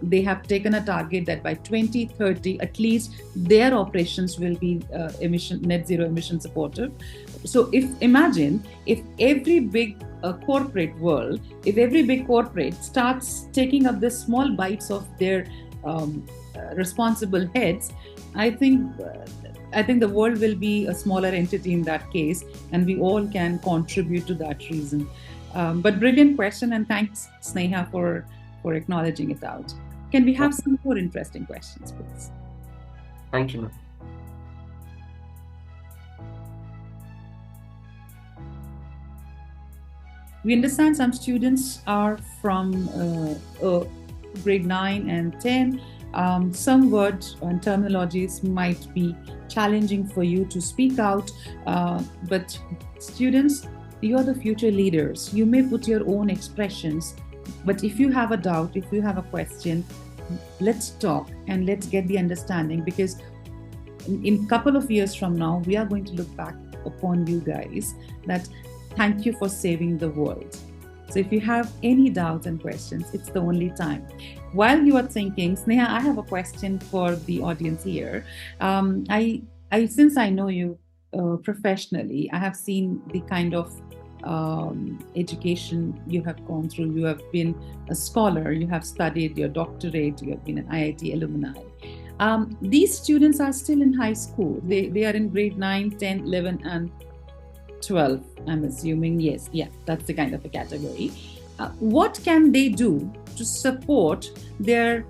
they have taken a target that by 2030, at least their operations will be net zero emission supportive. So imagine if every big corporate world, if every big corporate starts taking up the small bites of their responsible heads, I think the world will be a smaller entity in that case, and we all can contribute to that reason. But brilliant question, and thanks, Sneha, for acknowledging it out. Can we have some more interesting questions, please? Thank you, ma'am. We understand some students are from grade 9 and 10. Some words and terminologies might be challenging for you to speak out, but students, you are the future leaders. You may put your own expressions, but if you have a doubt, if you have a question, let's talk and let's get the understanding, because in a couple of years from now, we are going to look back upon you guys that Thank you for saving the world. So if you have any doubts and questions, it's the only time. While you are thinking, Sneha, I have a question for the audience here. Since I know you professionally, I have seen the kind of education you have gone through. You have been a scholar, you have studied your doctorate, you have been an IIT alumni. These students are still in high school. They are in grade 9, 10, 11, and 12, I'm assuming. Yes, yeah, that's the kind of a category. What can they do to support their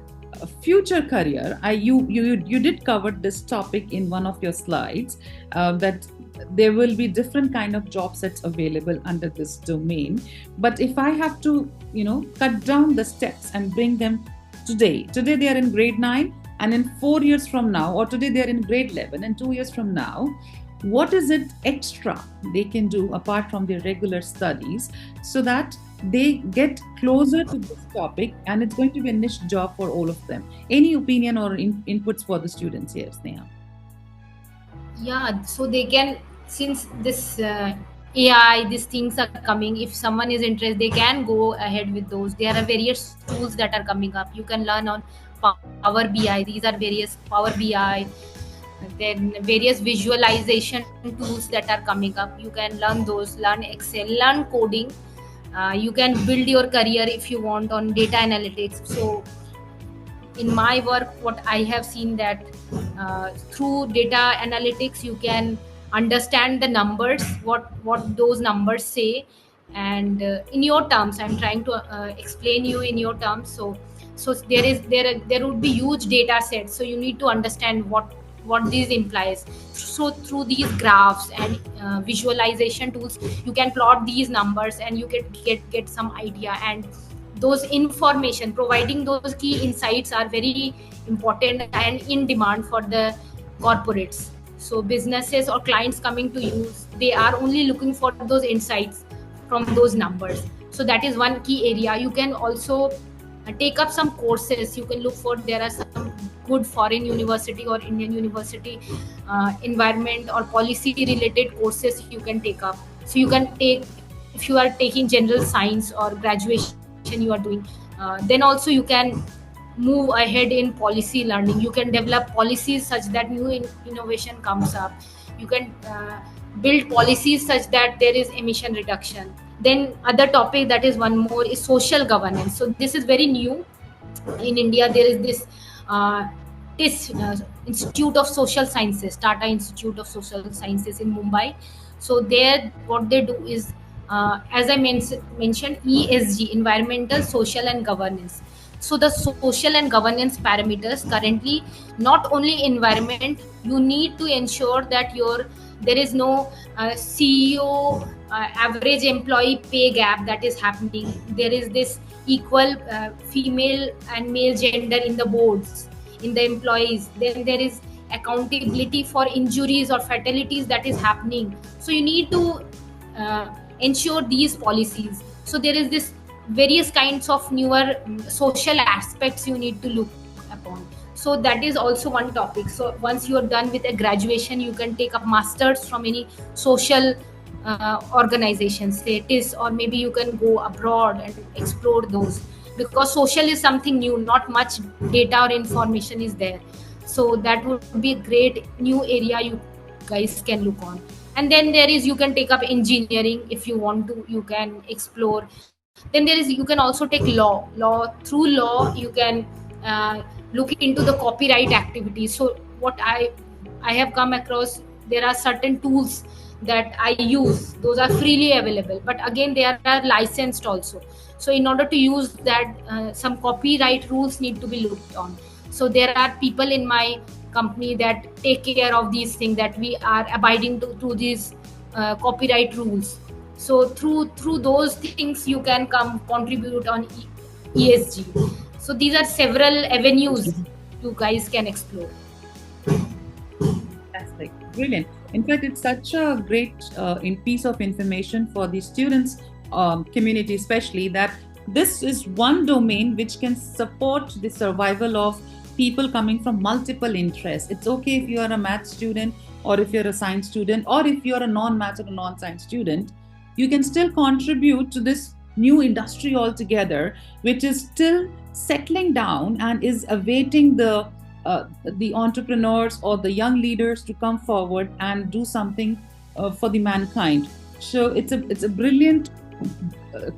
future career? You did cover this topic in one of your slides, that there will be different kind of job sets available under this domain. But if I have to, cut down the steps and bring them today they are in grade 9, and in 4 years from now, or today they are in grade 11, and 2 years from now, what is it extra they can do apart from their regular studies so that they get closer to this topic, and it's going to be a niche job for all of them? Any opinion or inputs for the students here, Sneha? Yeah, so they can, since this AI, these things are coming, if someone is interested, they can go ahead with those. There are various tools that are coming up. You can learn on Power BI. These are various Power BI. Then various visualization tools that are coming up. You can learn those, learn Excel, learn coding. You can build your career if you want on data analytics. So in my work, what I have seen that through data analytics, you can understand the numbers, what those numbers say, and in your terms. I'm trying to explain you in your terms. So there would be huge data sets. So you need to understand what this implies. So through these graphs and visualization tools, you can plot these numbers and you can get some idea. And those information, providing those key insights are very important and in demand for the corporates. So businesses or clients coming to you, they are only looking for those insights from those numbers. So that is one key area. You can also take up some courses. You can look for, there are some good foreign university or Indian university environment or policy related courses you can take up. So you can take, if you are taking general science or graduation you are doing, then also you can move ahead in policy learning. You can develop policies such that new innovation comes up. You can build policies such that there is emission reduction. Then other topic, that is one more, is social governance. So this is very new in India. There is this Institute of Social Sciences, Tata Institute of Social Sciences in Mumbai. So there, what they do is, as I mentioned, ESG, environmental, social and governance. So the social and governance parameters currently, not only environment, you need to ensure that there is no CEO average employee pay gap that is happening. There is this equal female and male gender in the boards, in the employees. Then there is accountability for injuries or fatalities that is happening. So you need to ensure these policies. So there is this various kinds of newer social aspects you need to look upon. So that is also one topic. So once you are done with a graduation, you can take up masters from any social organizations, say it is, or maybe you can go abroad and explore those, because social is something new, not much data or information is there. So that would be a great new area you guys can look on. And then there is, you can take up engineering if you want to, you can explore. Then there is, you can also take law. Through law you can look into the copyright activities. So what I have come across, there are certain tools that I use. Those are freely available, but again they are licensed also. So in order to use that, some copyright rules need to be looked on. So there are people in my company that take care of these things, that we are abiding to these copyright rules. So through those things you can contribute on ESG. So these are several avenues you guys can explore. Fantastic, brilliant. In fact, it's such a great piece of information for the students community, especially, that this is one domain which can support the survival of people coming from multiple interests. It's okay if you are a math student, or if you're a science student, or if you're a non-math or a non-science student. you can still contribute to this new industry altogether, which is still settling down and is awaiting the entrepreneurs or the young leaders to come forward and do something for the mankind. So it's a brilliant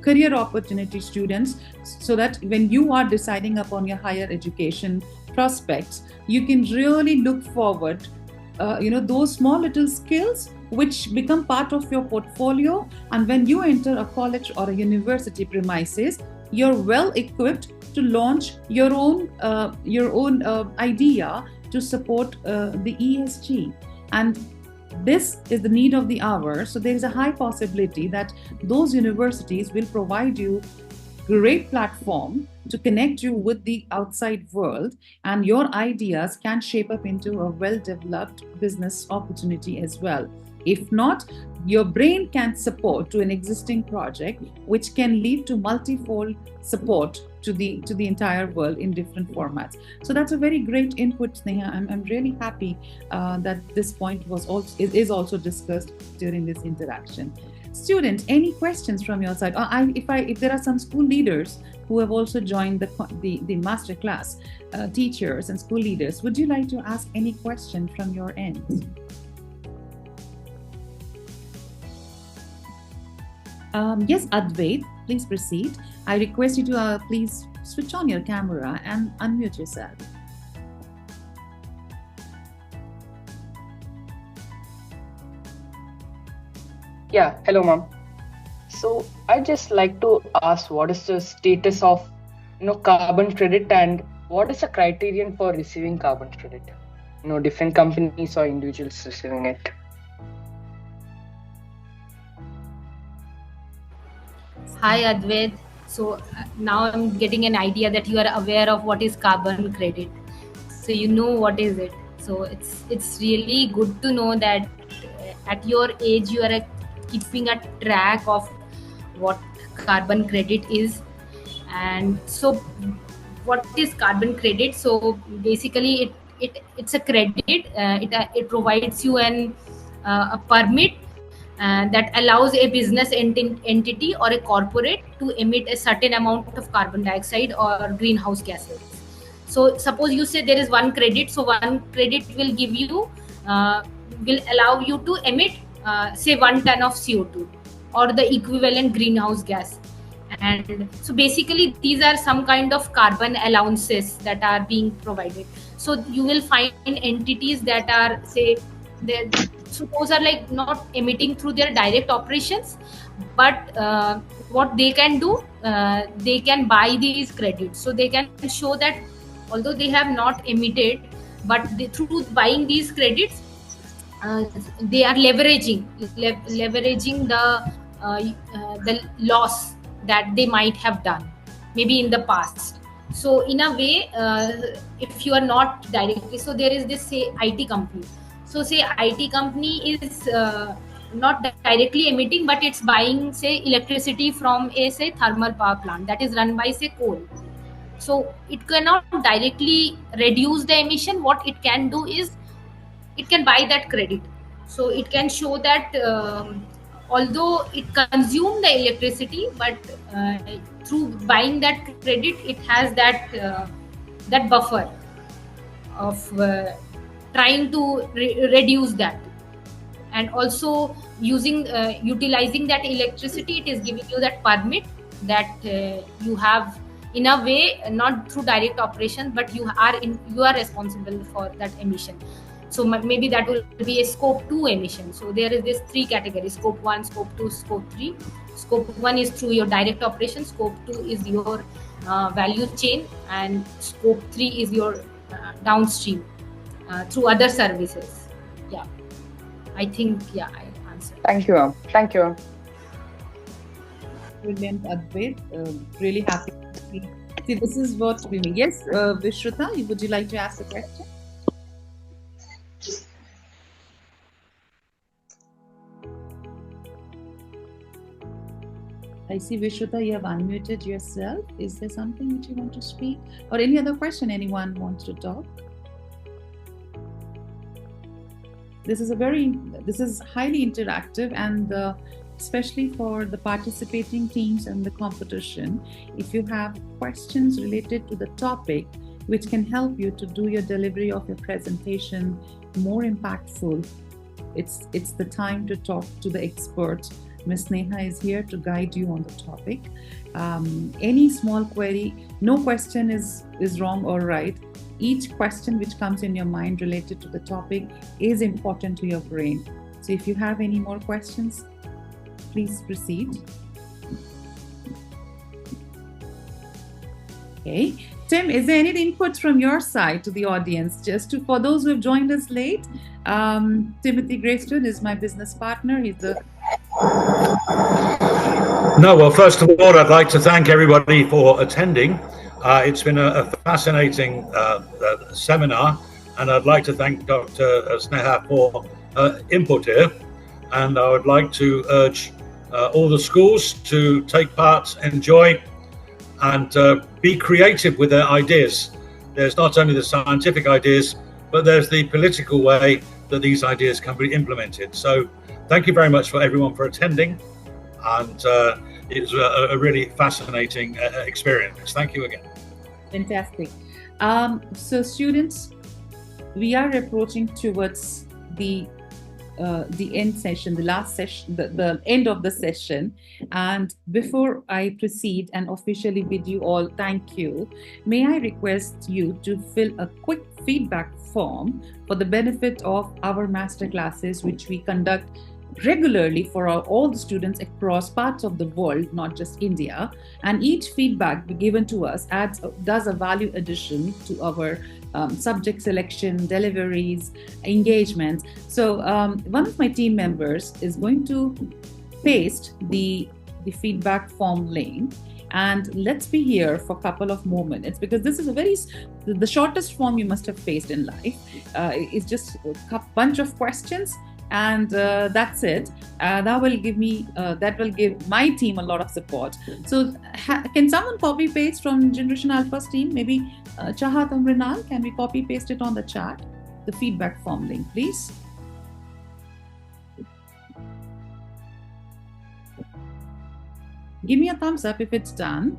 career opportunity, students, so that when you are deciding upon your higher education prospects, you can really look forward those small little skills which become part of your portfolio, and when you enter a college or a university premises, you're well equipped to launch your own idea to support the ESG. And this is the need of the hour. So there is a high possibility that those universities will provide you great platform to connect you with the outside world, and your ideas can shape up into a well-developed business opportunity as well. If not, your brain can support to an existing project, which can lead to multifold support to the entire world in different formats. So that's a very great input, Sneha. I'm really happy that this point is also discussed during this interaction. Students, any questions from your side? If there are some school leaders who have also joined the masterclass, teachers and school leaders, would you like to ask any question from your end? Yes, Advait, please proceed. I request you to please switch on your camera and unmute yourself. Yeah, hello, ma'am. So I just like to ask, what is the status of carbon credit, and what is the criterion for receiving carbon credit? Different companies or individuals receiving it. Hi Advait. So now I'm getting an idea that you are aware of what is carbon credit. So you know what is it. So it's really good to know that at your age you are keeping a track of what carbon credit is. And so what is carbon credit? So basically it's a credit. It provides you a permit that allows a business entity or a corporate to emit a certain amount of carbon dioxide or greenhouse gases. So suppose you say there is one credit, so one credit will give you will allow you to emit say 1 ton of CO2 or the equivalent greenhouse gas. And so basically these are some kind of carbon allowances that are being provided. So you will find entities that are, say, so those are like not emitting through their direct operations, but what they can do, they can buy these credits. So they can show that although they have not emitted, but through buying these credits, they are leveraging the loss that they might have done maybe in the past. So in a way, if you are not directly, so there is this, say, IT company. So say IT company is not directly emitting, but it's buying, say, electricity from a, say, thermal power plant that is run by, say, coal. So it cannot directly reduce the emission. What it can do is it can buy that credit. So it can show that although it consumed the electricity, but through buying that credit, it has that buffer of trying to reduce that. And also utilizing that electricity, it is giving you that permit that you have, in a way, not through direct operation, but you are responsible for that emission. So maybe that will be a scope 2 emission. So there is this 3 categories: scope 1, scope 2, scope 3. Scope 1 is through your direct operation, scope 2 is your value chain, and scope 3 is your downstream through other services. Yeah, I think, yeah, I answered. Thank you, ma'am. Thank you. Brilliant, Advait. Really happy to see. This is what we mean. Yes, Vishruta, would you like to ask a question? I see, Vishruta, you have unmuted yourself. Is there something which you want to speak? Or any other question anyone wants to talk? This is highly interactive, and especially for the participating teams and the competition, if you have questions related to the topic which can help you to do your delivery of your presentation more impactful, it's the time to talk to the expert. Ms. Sneha is here to guide you on the topic. Any small query, no question is wrong or right. Each question which comes in your mind related to the topic is important to your brain. So if you have any more questions, please proceed. Okay. Tim, is there any input from your side to the audience? For those who have joined us late, Timothy Greystone is my business partner. He's the... No, well, first of all, I'd like to thank everybody for attending. It's been a fascinating seminar, and I'd like to thank Dr. Sneha for input here. And I would like to urge all the schools to take part, enjoy, and be creative with their ideas. There's not only the scientific ideas, but there's the political way that these ideas can be implemented. So thank you very much for everyone for attending, and it was a really fascinating experience. Thank you again. Fantastic. So students, we are approaching towards the end session, the last session, the end of the session. And before I proceed and officially bid you all thank you, may I request you to fill a quick feedback form for the benefit of our master classes, which we conduct regularly for all the students across parts of the world, not just India. And each feedback given to us does a value addition to our subject selection, deliveries, engagement. So one of my team members is going to paste the feedback form link, and let's be here for a couple of more minutes, because this is the shortest form you must have faced in life. It's just a bunch of questions, and that's it. That will give my team a lot of support. So can someone copy paste from Generation Alpha's team? Maybe Chahat or Mrinal, can we copy paste it on the chat? The feedback form link, please. Give me a thumbs up if it's done.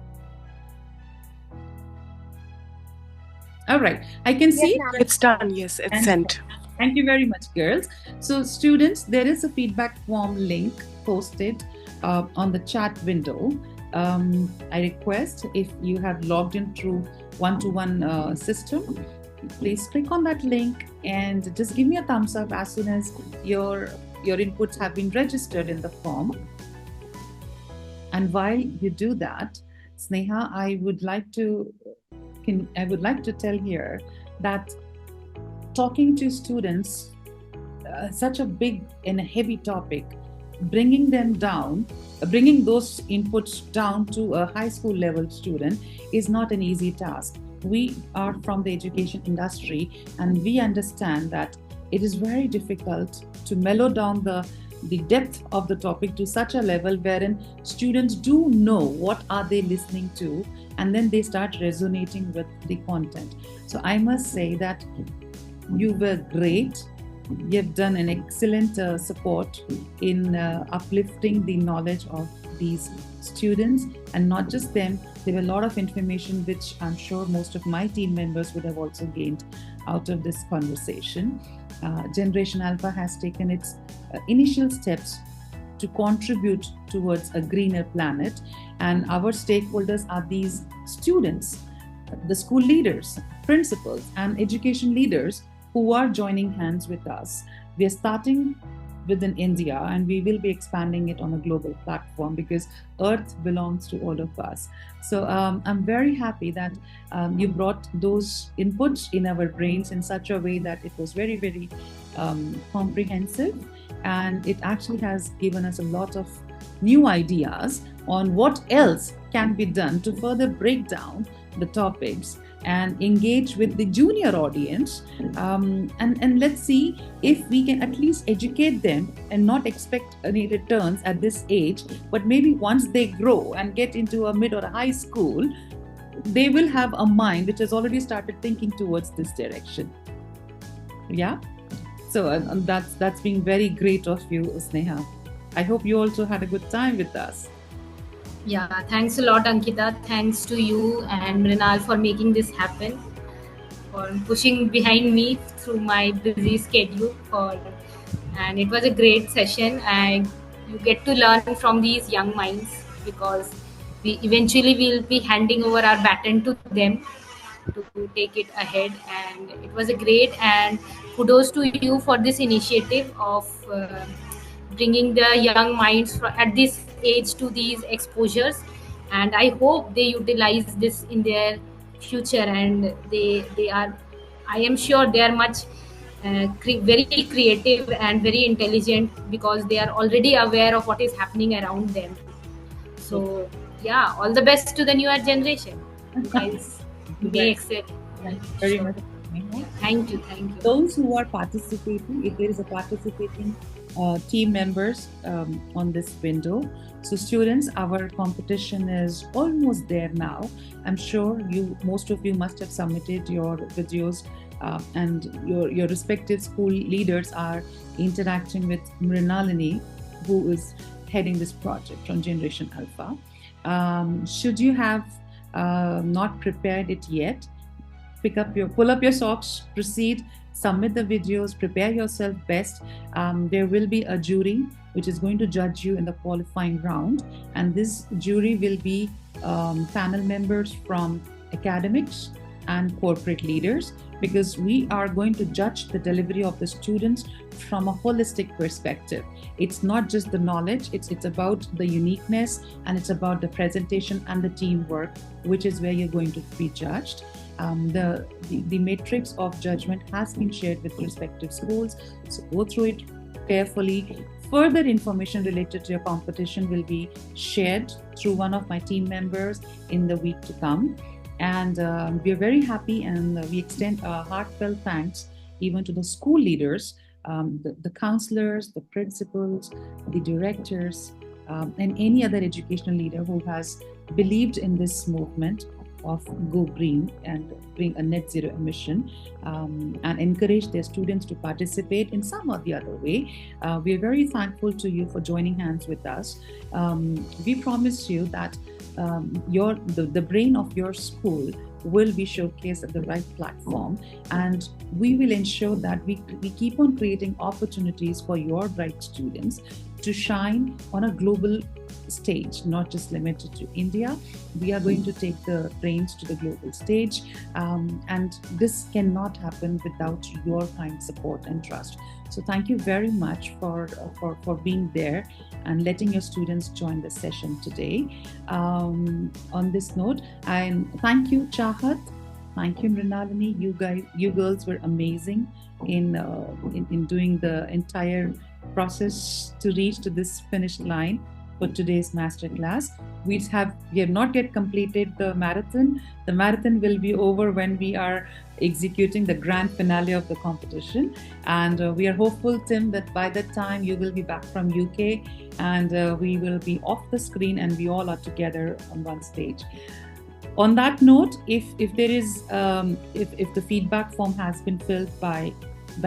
All right, I can see. It's done, yes, it's sent. Thank you very much, girls. So students, there is a feedback form link posted on the chat window. I request, if you have logged in through one-to-one system, please click on that link and just give me a thumbs up as soon as your inputs have been registered in the form. And while you do that, Sneha, I would like to tell here that talking to students, such a big and a heavy topic, bringing those inputs down to a high school level student is not an easy task. We are from the education industry, and we understand that it is very difficult to mellow down the depth of the topic to such a level wherein students do know what are they listening to, and then they start resonating with the content. So I must say that you were great. You've done an excellent support in uplifting the knowledge of these students, and not just them. There were a lot of information which I'm sure most of my team members would have also gained out of this conversation. Generation Alpha has taken its initial steps to contribute towards a greener planet, and our stakeholders are these students, the school leaders, principals, and education leaders who are joining hands with us. We are starting within India, and we will be expanding it on a global platform, because Earth belongs to all of us. So I'm very happy that you brought those inputs in our brains in such a way that it was very, very comprehensive, and it actually has given us a lot of new ideas on what else can be done to further break down the topics and engage with the junior audience, and let's see if we can at least educate them and not expect any returns at this age, but maybe once they grow and get into a mid or a high school, they will have a mind which has already started thinking towards this direction. Yeah, so that's been very great of you, Sneha. I hope you also had a good time with us. Yeah, thanks a lot, Ankita. Thanks to you and Mrinal for making this happen, for pushing behind me through my busy schedule. And it was a great session. And you get to learn from these young minds, because we eventually will be handing over our baton to them to take it ahead. And it was a great, and kudos to you for this initiative of bringing the young minds at this age to these exposures. And I hope they utilize this in their future, and they are, I am sure they are much very creative and very intelligent, because they are already aware of what is happening around them. So yeah, all the best to the newer generation. Guys, they excel. Thank you very much. Thank you. Those who are participating, if there is a participating team members on this window. So students, our competition is almost there now. I'm sure most of you must have submitted your videos, and your respective school leaders are interacting with Mrinalini, who is heading this project from Generation Alpha. Should you have not prepared it yet, pull up your socks, proceed, submit the videos, prepare yourself best. There will be a jury which is going to judge you in the qualifying round, and this jury will be panel members from academics and corporate leaders, because we are going to judge the delivery of the students from a holistic perspective. It's not just the knowledge, it's about the uniqueness, and it's about the presentation and the teamwork, which is where you're going to be judged. The matrix of judgment has been shared with respective schools, so go through it carefully. Further information related to your competition will be shared through one of my team members in the week to come. And we're very happy, and we extend our heartfelt thanks even to the school leaders, the counselors, the principals, the directors, and any other educational leader who has believed in this movement of Go Green and bring a net zero emission, and encourage their students to participate in some or the other way. We are very thankful to you for joining hands with us. We promise you that the brain of your school will be showcased at the right platform, and we will ensure that we keep on creating opportunities for your bright students to shine on a global stage, not just limited to India. We are going to take the brains to the global stage, and this cannot happen without your kind support and trust. So thank you very much for being there and letting your students join the session today. On this note, and thank you, Chahat. Thank you, Mrinalini. You girls were amazing in doing the entire process to reach to this finish line for today's masterclass. We have not yet completed the marathon. The marathon will be over when we are executing the grand finale of the competition. And we are hopeful, Tim, that by that time you will be back from UK, and we will be off the screen and we all are together on one stage. On that note, if there is if the feedback form has been filled by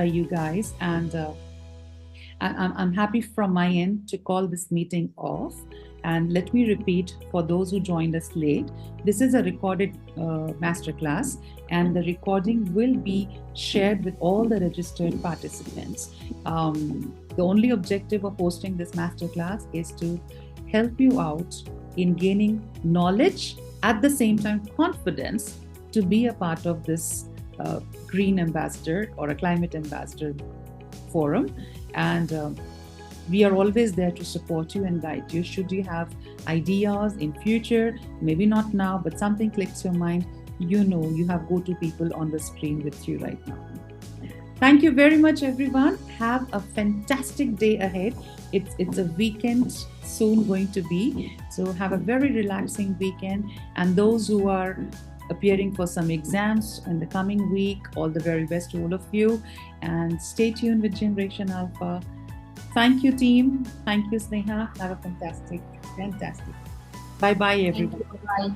you guys, and I'm happy from my end to call this meeting off. And let me repeat for those who joined us late, this is a recorded masterclass, and the recording will be shared with all the registered participants. The only objective of hosting this masterclass is to help you out in gaining knowledge, at the same time confidence, to be a part of this Green Ambassador or a Climate Ambassador Forum. And we are always there to support you and guide you. Should you have ideas in future, maybe not now, but something clicks your mind, you know you have go-to people on the screen with you right now. Thank you very much, everyone. Have a fantastic day ahead. It's a weekend soon going to be, so have a very relaxing weekend. And those who are appearing for some exams in the coming week, all the very best to all of you, and stay tuned with Generation Alpha. Thank you, team. Thank you, Sneha. Have a fantastic. Bye-bye, everyone. Bye.